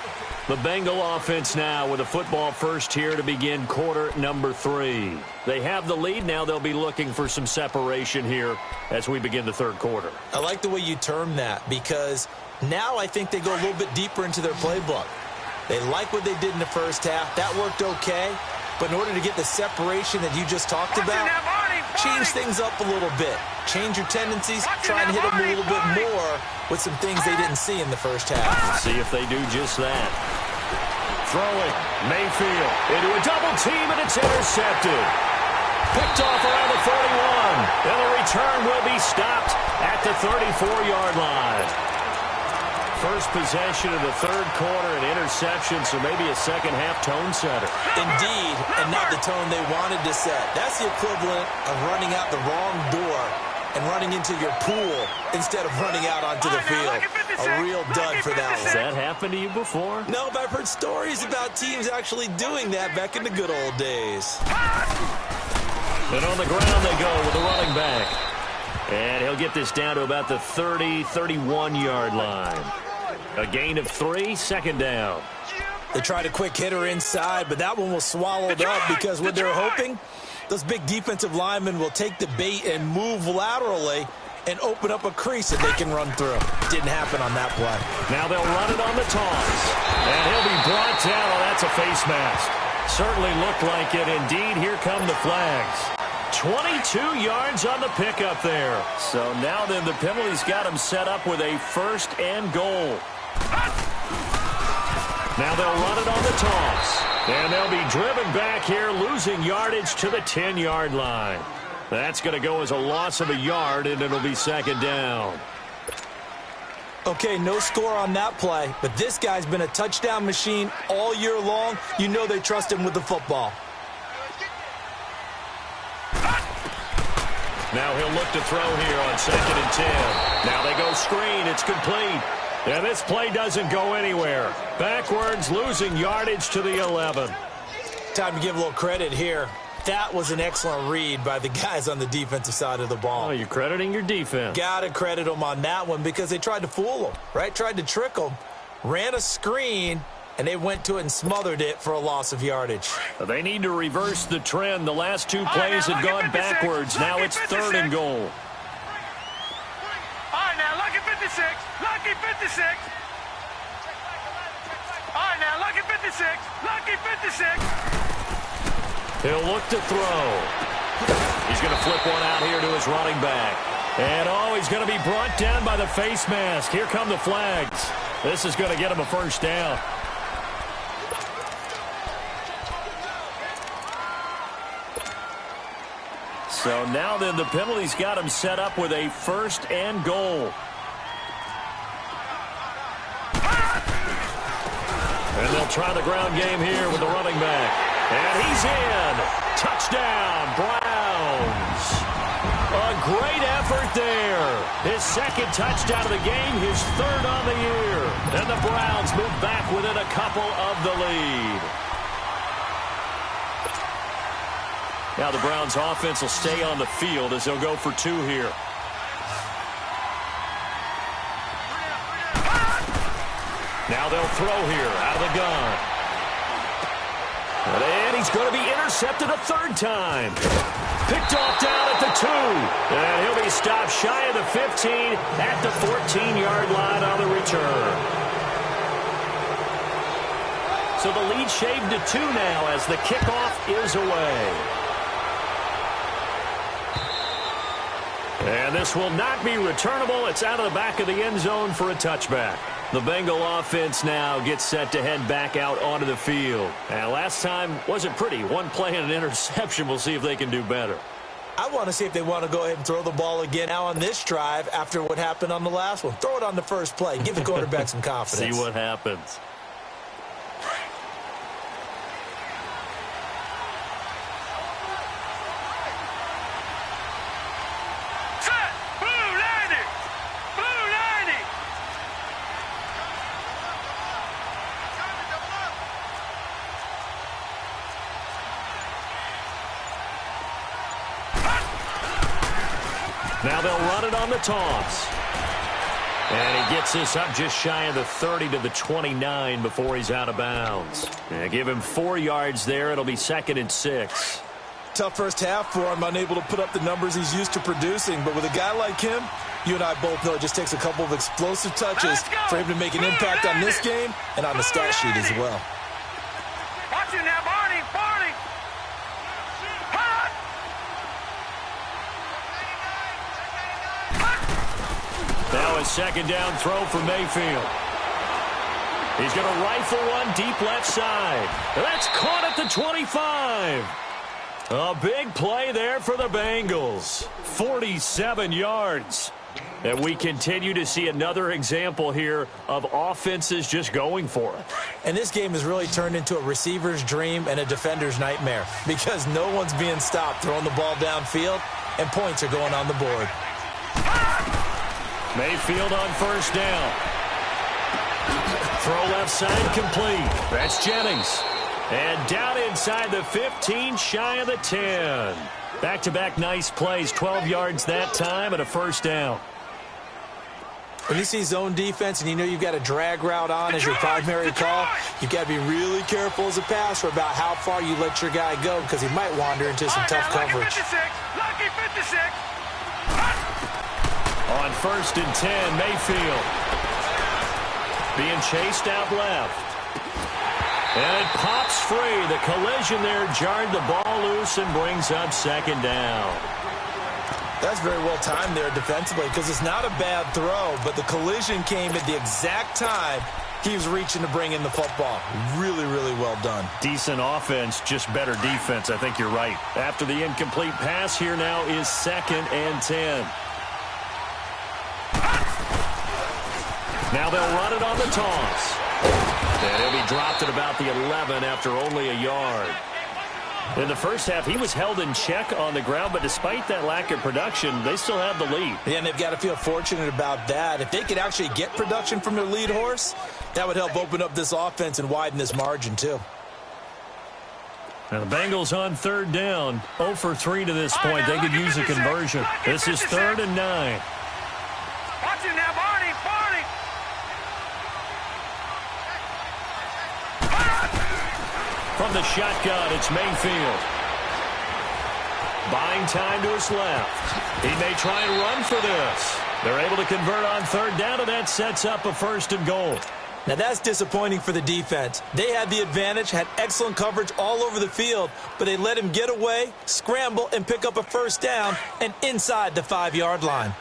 The Bengal offense now with a football first here to begin quarter number 3. They have the lead. Now they'll be looking for some separation here as we begin the third quarter. I like the way you term that because now I think they go a little bit deeper into their playbook. They like what they did in the first half. That worked okay. But in order to get the separation that you just talked about, change things up a little bit. Change your tendencies. Try and hit them a little bit more with some things they didn't see in the first half. Let's see if they do just that. Throwing. Mayfield into a double team, and it's intercepted. Picked off around the 41. And the return will be stopped at the 34-yard line. First possession of the third quarter, an interception, so maybe a second-half tone setter. Indeed, and not the tone they wanted to set. That's the equivalent of running out the wrong door and running into your pool instead of running out onto the field. A real dud for that one. Has that happened to you before? No, but I've heard stories about teams actually doing that back in the good old days. And on the ground they go with the running back. And he'll get this down to about the 30, 31-yard line. A gain of 3, second down. They tried a quick hitter inside, but that one was swallowed up because what they're hoping, those big defensive linemen will take the bait and move laterally and open up a crease that they can run through. Didn't happen on that play. Now they'll run it on the toss. And he'll be brought down. Oh, that's a face mask. Certainly looked like it. Indeed, here come the flags. 22 yards on the pickup there. So now then the penalty's got him set up with a first and goal. Now they'll run it on the toss. And they'll be driven back here, losing yardage to the 10-yard line. That's going to go as a loss of a yard, and it'll be second down. Okay, no score on that play, but this guy's been a touchdown machine all year long. You know they trust him with the football. Now he'll look to throw here on 2nd and 10. Now they go screen. It's complete. And this play doesn't go anywhere. Backwards, losing yardage to the 11. Time to give a little credit here. That was an excellent read by the guys on the defensive side of the ball. Oh, you're crediting your defense. Got to credit them on that one because they tried to fool them, right? Tried to trick them, ran a screen, and they went to it and smothered it for a loss of yardage. They need to reverse the trend. The last two plays have gone backwards. Now it's 3rd and goal. All right, now, lucky 56. Lucky 56. All right, now, lucky 56. Lucky 56. He'll look to throw. He's going to flip one out here to his running back. And, he's going to be brought down by the face mask. Here come the flags. This is going to get him a first down. So now then the penalty's got him set up with a 1st and goal. And they'll try the ground game here with the running back. And he's in. Touchdown, Browns. A great effort there. His 2nd touchdown of the game, his 3rd on the year. And the Browns move back within a couple of the lead. Now the Browns offense will stay on the field as they'll go for 2 here. Now they'll throw here out of the gun. And he's going to be intercepted a 3rd time. Picked off down at the 2. And he'll be stopped shy of the 15 at the 14-yard line on the return. So the lead shaved to 2 now as the kickoff is away. And this will not be returnable. It's out of the back of the end zone for a touchback. The Bengal offense now gets set to head back out onto the field. And last time wasn't pretty. 1 play and an interception. We'll see if they can do better. I want to see if they want to go ahead and throw the ball again now on this drive after what happened on the last one. Throw it on the first play. Give the quarterback some confidence. See what happens. Now they'll run it on the toss. And he gets this up just shy of the 30 to the 29 before he's out of bounds. And give him 4 yards there. It'll be 2nd and 6. Tough first half for him, unable to put up the numbers he's used to producing. But with a guy like him, you and I both know it just takes a couple of explosive touches for him to make an impact on this game and on the stat sheet as well. Watch it now, Barney. Barney. Now a 2nd down throw for Mayfield. He's going to rifle one deep left side. That's caught at the 25. A big play there for the Bengals. 47 yards. And we continue to see another example here of offenses just going for it. And this game has really turned into a receiver's dream and a defender's nightmare because no one's being stopped throwing the ball downfield, and points are going on the board. Mayfield on 1st down. Throw left side complete. That's Jennings. And down inside the 15, shy of the 10. Back-to-back nice plays, 12 yards that time and a 1st down. When you see zone defense and you know you've got a drag route on as your primary call, you've got to be really careful as a passer about how far you let your guy go because he might wander into some tough coverage. Lucky 56. On 1st and 10, Mayfield being chased out left. And it pops free. The collision there jarred the ball loose and brings up 2nd down. That's very well timed there defensively because it's not a bad throw, but the collision came at the exact time he was reaching to bring in the football. Really, really well done. Decent offense, just better defense. I think you're right. After the incomplete pass, here now is 2nd and 10. Now they'll run it on the toss. And he'll be dropped at about the 11 after only a yard. In the first half, he was held in check on the ground, but despite that lack of production, they still have the lead. Yeah, and they've got to feel fortunate about that. If they could actually get production from their lead horse, that would help open up this offense and widen this margin, too. Now the Bengals on third down. 0 for 3 to this point. They could use a conversion. This is 3rd and 9. Watch him now, Barney. Barney. From the shotgun, it's Mayfield. Buying time to his left. He may try and run for this. They're able to convert on third down, and that sets up a 1st and goal. Now that's disappointing for the defense. They had the advantage, had excellent coverage all over the field, but they let him get away, scramble, and pick up a 1st down and inside the 5-yard line.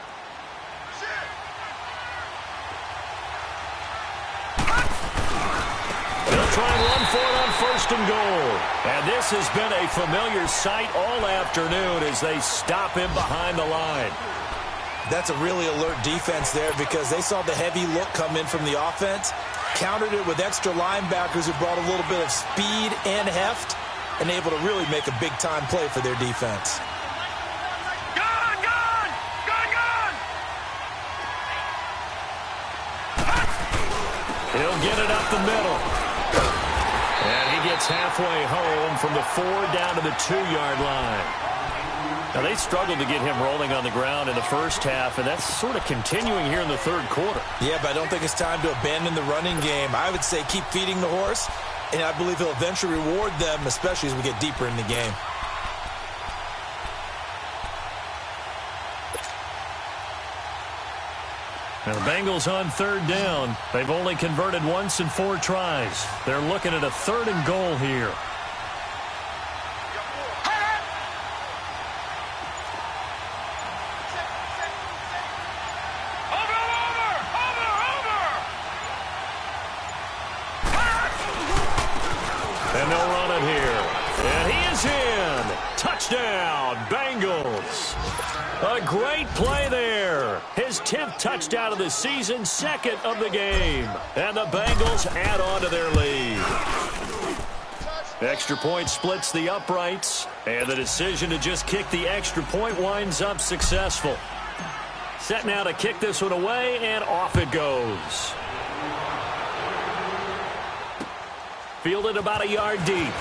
They'll try and run for it on 1st and goal. And this has been a familiar sight all afternoon as they stop him behind the line. That's a really alert defense there because they saw the heavy look come in from the offense, countered it with extra linebackers who brought a little bit of speed and heft, and able to really make a big-time play for their defense. Gone! Gone! Gone! Gone! He'll get it up the middle. And he gets halfway home from the 4 down to the 2-yard line. Now, they struggled to get him rolling on the ground in the first half, and that's sort of continuing here in the third quarter. Yeah, but I don't think it's time to abandon the running game. I would say keep feeding the horse, and I believe he'll eventually reward them, especially as we get deeper in the game. Now, the Bengals on third down. They've only converted once in 4 tries. They're looking at a 3rd and goal here. And they'll run it here. And he is in. Touchdown, Bengals. A great play there. His 10th touchdown of the season, 2nd of the game. And the Bengals add on to their lead. Extra point splits the uprights. And the decision to just kick the extra point winds up successful. Set now to kick this one away, and off it goes. Fielded about a yard deep.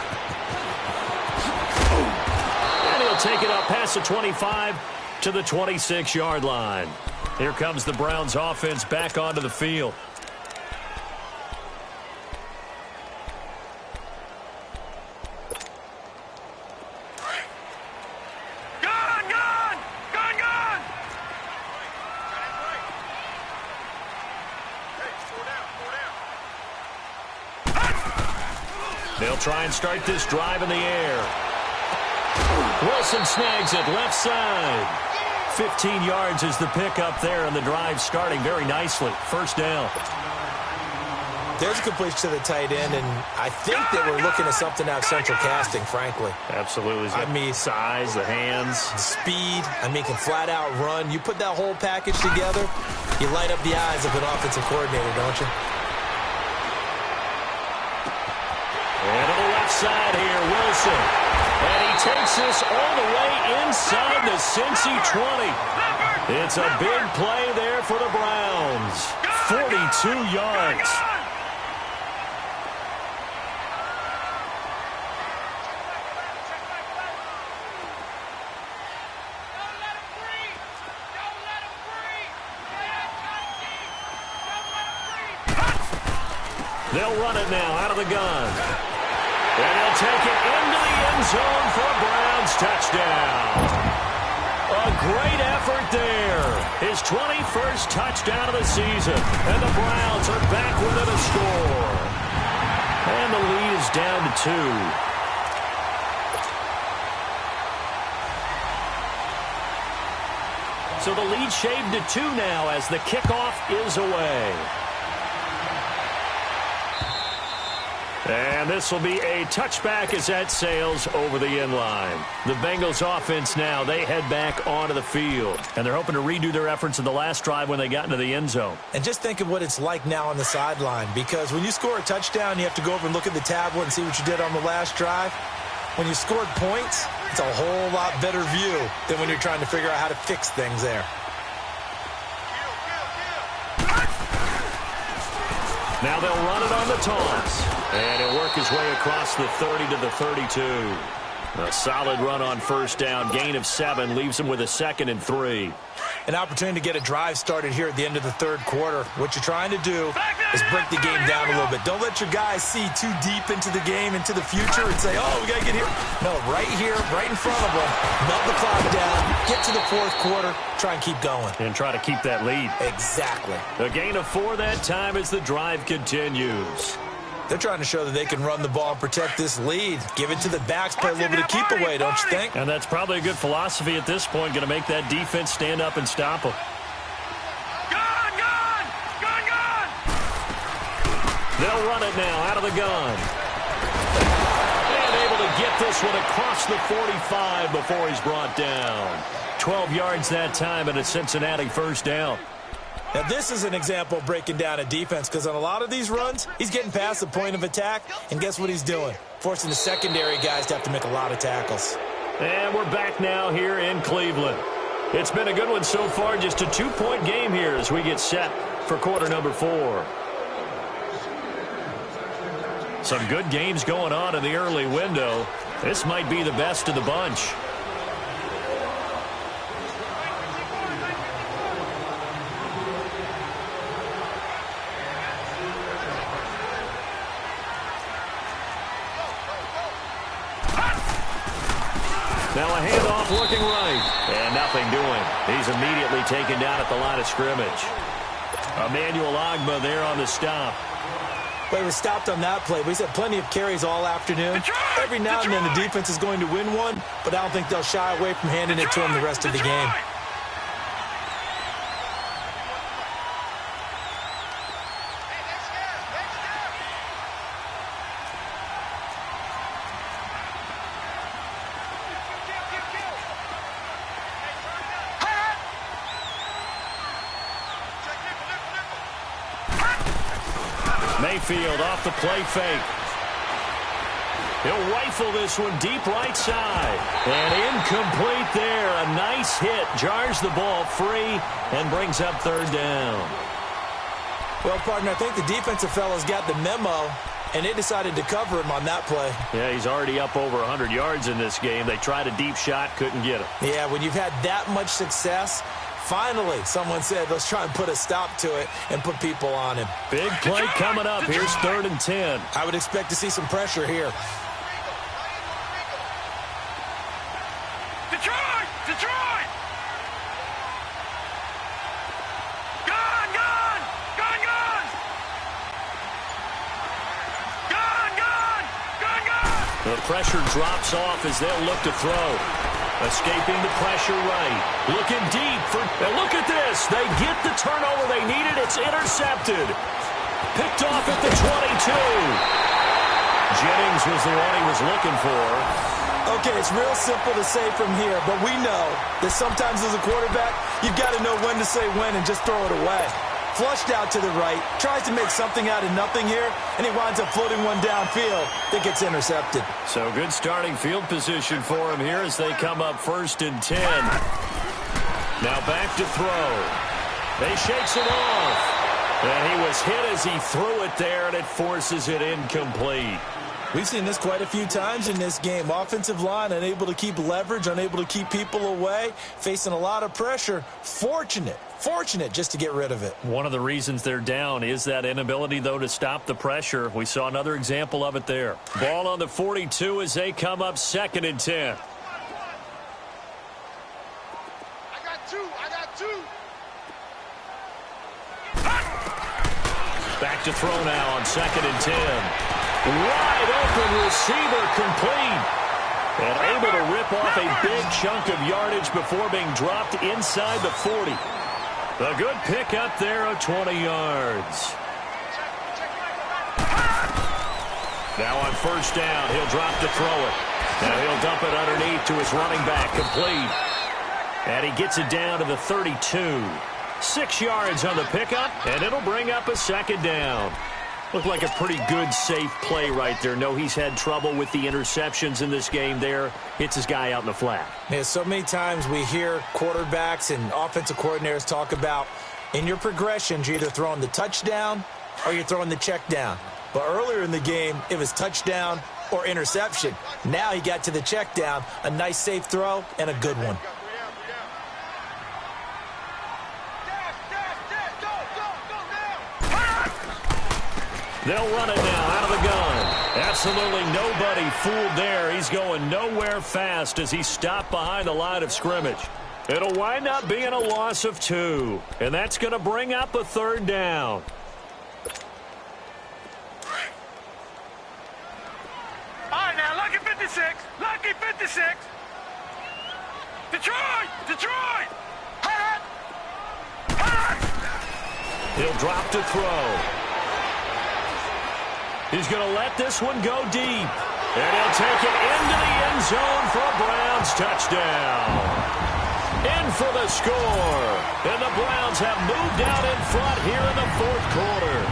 And he'll take it up past the 25 to the 26-yard line. Here comes the Browns offense back onto the field. Gone! Gone! Gone! Gone! Hey, slow down, slow down. They'll try and start this drive in the air. Wilson snags it left side. 15 yards is the pickup there, and the drive starting very nicely. 1st down. There's a completion to the tight end, and I think that we're looking at something out of central casting, frankly. Absolutely. I mean, size, the hands. Speed. I mean, can flat out run. You put that whole package together, you light up the eyes of an offensive coordinator, don't you? And to the left side here, Wilson. And he takes this all the way inside the Cincy 20. It's a big play there for the Browns. 42 yards. They'll run it now out of the gun. And he'll take it into the end zone for a Browns touchdown. A great effort there. His 21st touchdown of the season. And the Browns are back within a score. And the lead is down to 2. So the lead shaved to 2 now as the kickoff is away. And this will be a touchback as that sails over the end line. The Bengals offense now, they head back onto the field. And they're hoping to redo their efforts in the last drive when they got into the end zone. And just think of what it's like now on the sideline, because when you score a touchdown, you have to go over and look at the tablet and see what you did on the last drive. When you scored points, it's a whole lot better view than when you're trying to figure out how to fix things there. Now they'll run it on the toss. And he'll work his way across the 30 to the 32. A solid run on first down. Gain of 7 leaves him with a 2nd and 3. An opportunity to get a drive started here at the end of the third quarter. What you're trying to do is break the game down a little bit. Don't let your guys see too deep into the game, into the future, and say, oh, we got to get here. No, right here, right in front of them. Melt the clock down, get to the fourth quarter, try and keep going. And try to keep that lead. Exactly. A gain of 4 that time as the drive continues. They're trying to show that they can run the ball and protect this lead. Give it to the backs, play a little bit of keep away, don't you think? And that's probably a good philosophy at this point, going to make that defense stand up and stop them. Gun! They'll run it now out of the gun. And able to get this one across the 45 before he's brought down. 12 yards that time and a Cincinnati first down. Now, this is an example of breaking down a defense because on a lot of these runs, he's getting past the point of attack, and guess what he's doing? Forcing the secondary guys to have to make a lot of tackles. And we're back now here in Cleveland. It's been a good one so far, just a 2-point game here as we get set for quarter number 4. Some good games going on in the early window. This might be the best of the bunch. Now a handoff looking right. And nothing doing. He's immediately taken down at the line of scrimmage. Emmanuel Ogbah there on the stop. Well, he was stopped on that play, but he's had plenty of carries all afternoon. Every now and then the defense is going to win one, but I don't think they'll shy away from handing it to him the rest of the game. Mayfield off the play fake. He'll rifle this one deep right side. And incomplete there. A nice hit. Jars the ball free and brings up third down. Well, partner, I think the defensive fellows got the memo, and they decided to cover him on that play. Yeah, he's already up over 100 yards in this game. They tried a deep shot, couldn't get him. Yeah, when you've had that much success, finally, someone said, let's try and put a stop to it and put people on him. Big play coming up. Here's 3rd and 10. I would expect to see some pressure here. Detroit! Detroit! Gun! Gun! Gun! Gun! Gun! Gun! Gun! Gun! The pressure drops off as they'll look to throw. Escaping the pressure right. Looking deep for... And look at this. They get the turnover they needed. It's intercepted. Picked off at the 22. Jennings was the one he was looking for. Okay, it's real simple to say from here, but we know that sometimes as a quarterback, you've got to know when to say when and just throw it away. Flushed out to the right, tries to make something out of nothing here, and he winds up floating one downfield that gets intercepted. So good starting field position for him here as they come up 1st and 10. Now back to throw. He shakes it off. And he was hit as he threw it there, and it forces it incomplete. We've seen this quite a few times in this game. Offensive line unable to keep leverage, unable to keep people away, facing a lot of pressure. Fortunate just to get rid of it. One of the reasons they're down is that inability, though, to stop the pressure. We saw another example of it there. Ball on the 42 as they come up 2nd and 10. I got two. Back to throw now on 2nd and 10. Wide open receiver complete. And able to rip off a big chunk of yardage before being dropped inside the 40. A good pickup there of 20 yards. Now on 1st down, he'll drop to throw it. Now he'll dump it underneath to his running back, complete. And he gets it down to the 32. 6 yards on the pickup, and it'll bring up a 2nd down. Looked like a pretty good, safe play right there. No, he's had trouble with the interceptions in this game there. Hits his guy out in the flat. Yeah, so many times we hear quarterbacks and offensive coordinators talk about in your progressions, you're either throwing the touchdown or you're throwing the check down. But earlier in the game, it was touchdown or interception. Now he got to the check down, a nice safe throw, and a good one. They'll run it now out of the gun. Absolutely nobody fooled there. He's going nowhere fast as he stopped behind the line of scrimmage. It'll wind up being a loss of 2, and that's going to bring up a 3rd down. All right, now, lucky 56. Lucky 56. Detroit! Detroit! Hot! Hot! He'll drop to throw. He's going to let this one go deep. And he'll take it into the end zone for a Browns touchdown. In for the score. And the Browns have moved out in front here in the 4th quarter.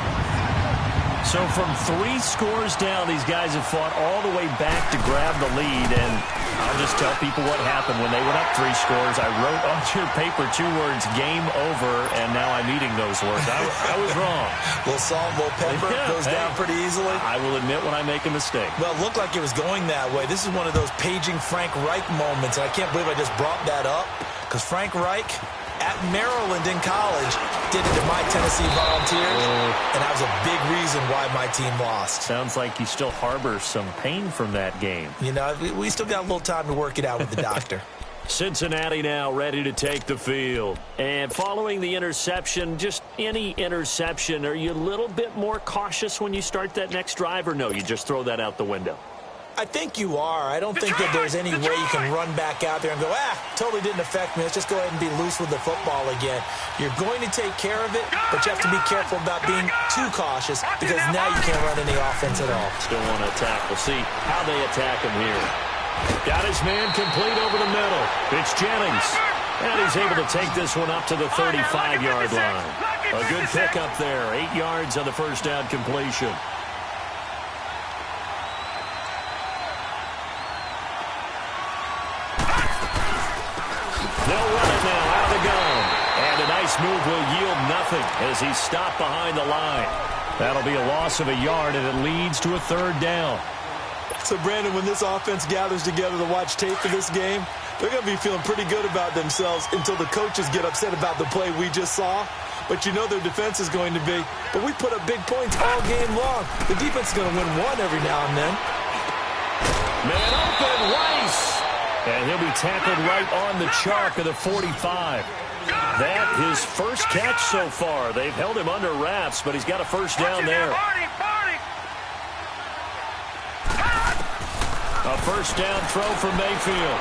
So from 3 scores down, these guys have fought all the way back to grab the lead. And I'll just tell people what happened when they went up 3 scores. I wrote on your paper 2 words, game over, and now I'm eating those words. I was wrong. A little salt, a little pepper, goes down pretty easily. I will admit when I make a mistake. Well, it looked like it was going that way. This is one of those paging Frank Reich moments, and I can't believe I just brought that up, because Frank Reich at Maryland in college did it to my Tennessee Volunteers, and that was a big reason why my team lost. Sounds like you still harbor some pain from that game. You know, we still got a little time to work it out with the doctor. Cincinnati now ready to take the field. And following the interception, just any interception, are you a little bit more cautious when you start that next drive, or no, you just throw that out the window? I think you are. I don't think that there's any way you can run back out there and go, totally didn't affect me. Let's just go ahead and be loose with the football again. You're going to take care of it, but you have to be careful about being too cautious, because now you can't run any offense at all. Still want to attack. We'll see how they attack him here. Got his man complete over the middle. It's Jennings. And he's able to take this one up to the 35-yard line. A good pickup there. 8 yards on the first down completion. They'll run it now out of the gun. And a nice move will yield nothing as he's stopped behind the line. That'll be a loss of a yard, and it leads to a 3rd down. So, Brandon, when this offense gathers together to watch tape for this game, they're going to be feeling pretty good about themselves until the coaches get upset about the play we just saw. But you know their defense is going to be. But we put up big points all game long. The defense is going to win one every now and then. Man open, Rice. And he'll be tackled right on the chalk of the 45. That his first catch so far. They've held him under wraps, but he's got a first down there. A first down throw from Mayfield.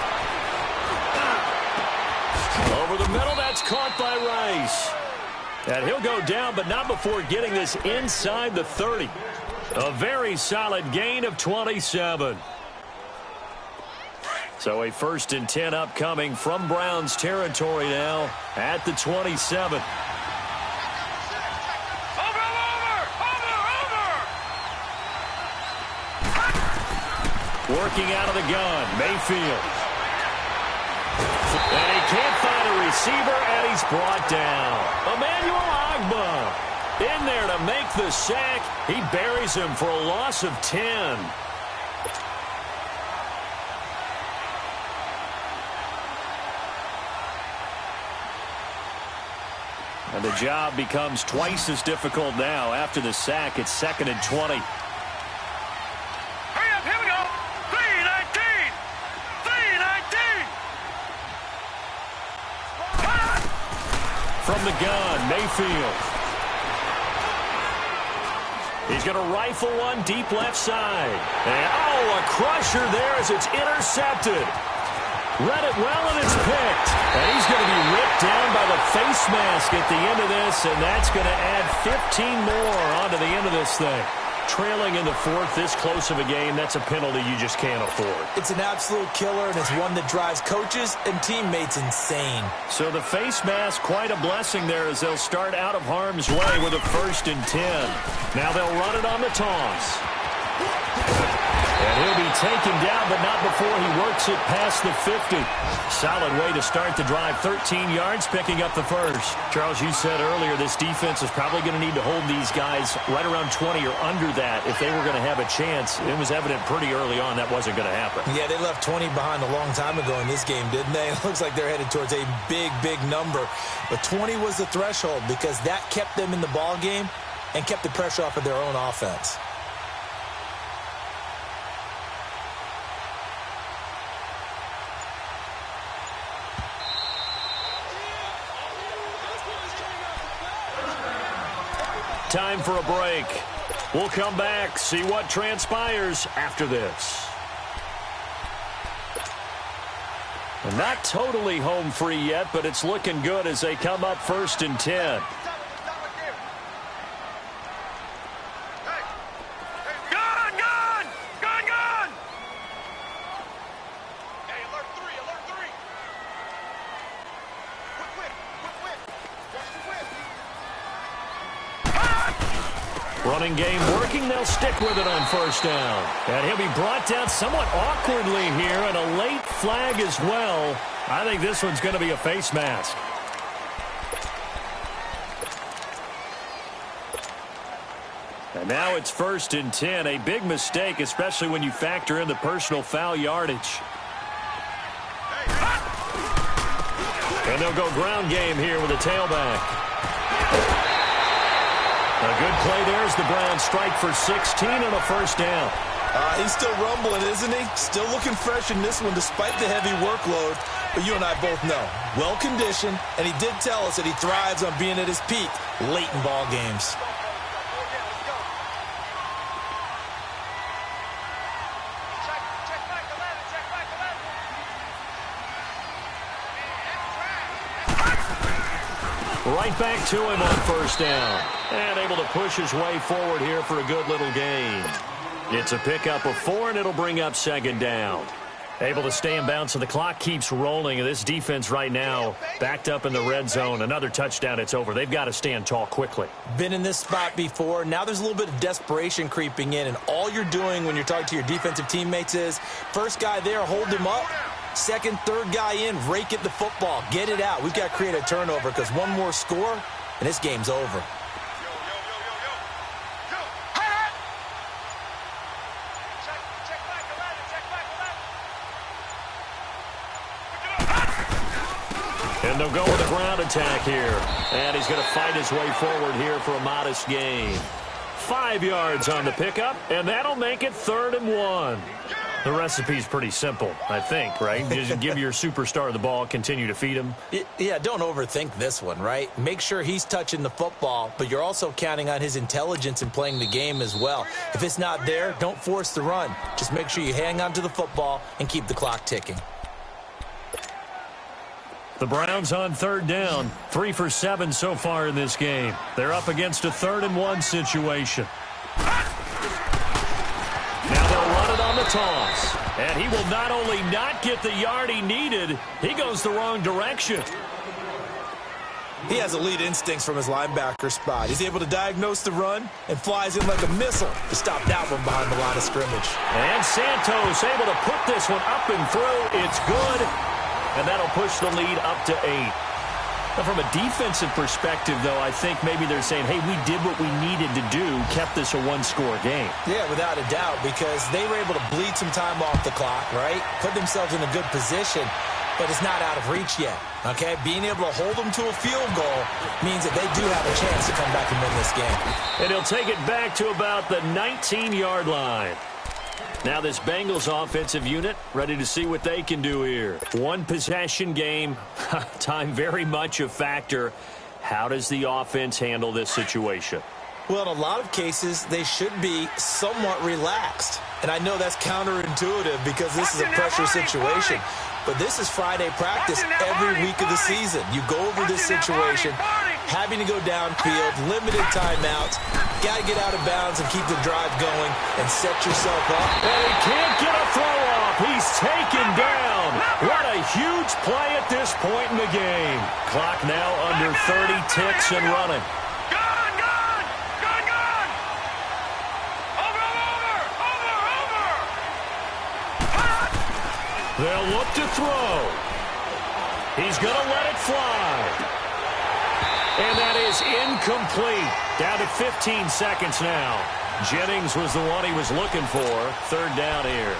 Over the middle, that's caught by Rice. And he'll go down, but not before getting this inside the 30. A very solid gain of 27. So a 1st and 10 upcoming from Browns territory now at the 27. Working out of the gun, Mayfield. And he can't find a receiver, and he's brought down. Emmanuel Ogbah in there to make the sack. He buries him for a loss of 10. And the job becomes twice as difficult now. After the sack, it's 2nd and 20. Hurry up, here we go. 3-19. 3-19. From the gun, Mayfield. He's going to rifle one deep left side. And, a crusher there as it's intercepted. Read it well, and it's picked. And he's going to be ripped down by the face mask at the end of this, and that's going to add 15 more onto the end of this thing. Trailing in the 4th, this close of a game, that's a penalty you just can't afford. It's an absolute killer, and it's one that drives coaches and teammates insane. So the face mask, quite a blessing there as they'll start out of harm's way with a 1st and 10. Now they'll run it on the toss. And he'll be taken down, but not before he works it past the 50. Solid way to start the drive. 13 yards, picking up the first. Charles, you said earlier this defense is probably going to need to hold these guys right around 20 or under that if they were going to have a chance. It was evident pretty early on that wasn't going to happen. Yeah, they left 20 behind a long time ago in this game, didn't they? It looks like they're headed towards a big, big number. But 20 was the threshold because that kept them in the ball game and kept the pressure off of their own offense. Time for a break. We'll come back, see what transpires after this. And not totally home free yet, but it's looking good as they come up 1st and 10. Running game working. They'll stick with it on 1st down. And he'll be brought down somewhat awkwardly here, and a late flag as well. I think this one's going to be a face mask. And now it's 1st and 10. A big mistake, especially when you factor in the personal foul yardage. And they'll go ground game here with a tailback. A good play there as the Browns strike for 16 and a 1st down. He's still rumbling, isn't he? Still looking fresh in this one despite the heavy workload. But you and I both know, well-conditioned, and he did tell us that he thrives on being at his peak late in ball games. Right back to him on 1st down. And able to push his way forward here for a good little gain. It's a pickup of 4, and it'll bring up 2nd down. Able to stay in bounds, so the clock keeps rolling. And this defense right now backed up in the red zone. Another touchdown, it's over. They've got to stand tall quickly. Been in this spot before. Now there's a little bit of desperation creeping in. And all you're doing when you're talking to your defensive teammates is, first guy there, hold him up. Second, third guy in, rake at the football. Get it out. We've got to create a turnover because one more score, and this game's over. And they'll go with a ground attack here. And he's going to fight his way forward here for a modest gain. 5 yards on the pickup, and that'll make it 3rd and 1. The recipe's pretty simple, I think, right? Just give your superstar the ball, continue to feed him. Yeah, don't overthink this one, right? Make sure he's touching the football, but you're also counting on his intelligence in playing the game as well. If it's not there, don't force the run. Just make sure you hang on to the football and keep the clock ticking. The Browns on 3rd down, 3 for 7 so far in this game. They're up against a 3rd and 1 situation. Now they'll run it on the toss. And he will not only not get the yard he needed, he goes the wrong direction. He has elite instincts from his linebacker spot. He's able to diagnose the run and flies in like a missile to stop that one behind the line of scrimmage. And Santos able to put this one up and through. It's good. And that'll push the lead up to 8. Now, from a defensive perspective, though, I think maybe they're saying, hey, we did what we needed to do, kept this a one-score game. Yeah, without a doubt, because they were able to bleed some time off the clock, right? Put themselves in a good position, but it's not out of reach yet, okay? Being able to hold them to a field goal means that they do have a chance to come back and win this game. And he'll take it back to about the 19-yard line. Now this Bengals offensive unit ready to see what they can do here. One possession game, time very much a factor. How does the offense handle this situation? Well, in a lot of cases, they should be somewhat relaxed. And I know that's counterintuitive because this is a pressure situation. But this is Friday practice every week of the season. You go over this situation, having to go downfield, limited timeouts, got to get out of bounds and keep the drive going and set yourself up. And he can't get a throw off. He's taken down. What a huge play at this point in the game. Clock now under 30 ticks and running. to throw. He's going to let it fly. And that is incomplete. Down to 15 seconds now. Jennings was the one he was looking for. Third down here.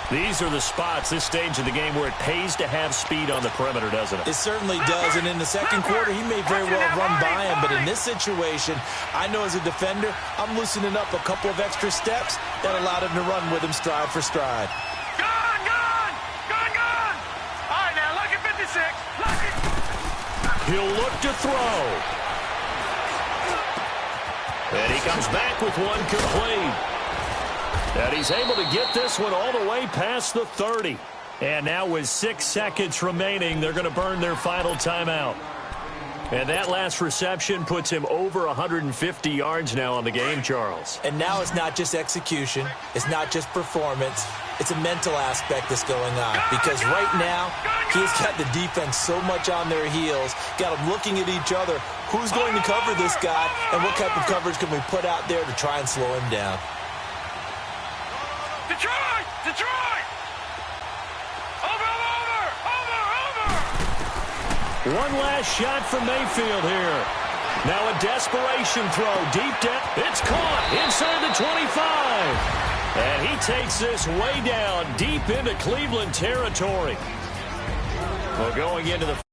These are the spots, this stage of the game, where it pays to have speed on the perimeter, doesn't it? It certainly does, and in the second quarter, he may very well run by him, but in this situation, I know as a defender, I'm loosening up a couple of extra steps that allowed him to run with him stride for stride. Gone, gone! Gone, gone! All right, now, look at 56. Look it! He'll look to throw. And he comes back with one complete. And he's able to get this one all the way past the 30. And now with 6 seconds remaining, they're going to burn their final timeout. And that last reception puts him over 150 yards now on the game, Charles. And now it's not just execution. It's not just performance. It's a mental aspect that's going on. Because right now, he's got the defense so much on their heels, got them looking at each other. Who's going to cover this guy, and what type of coverage can we put out there to try and slow him down? Detroit! Detroit! Over! One last shot for Mayfield here. Now a desperation throw deep down. It's caught inside the 25. And he takes this way down deep into Cleveland territory. Well, going into the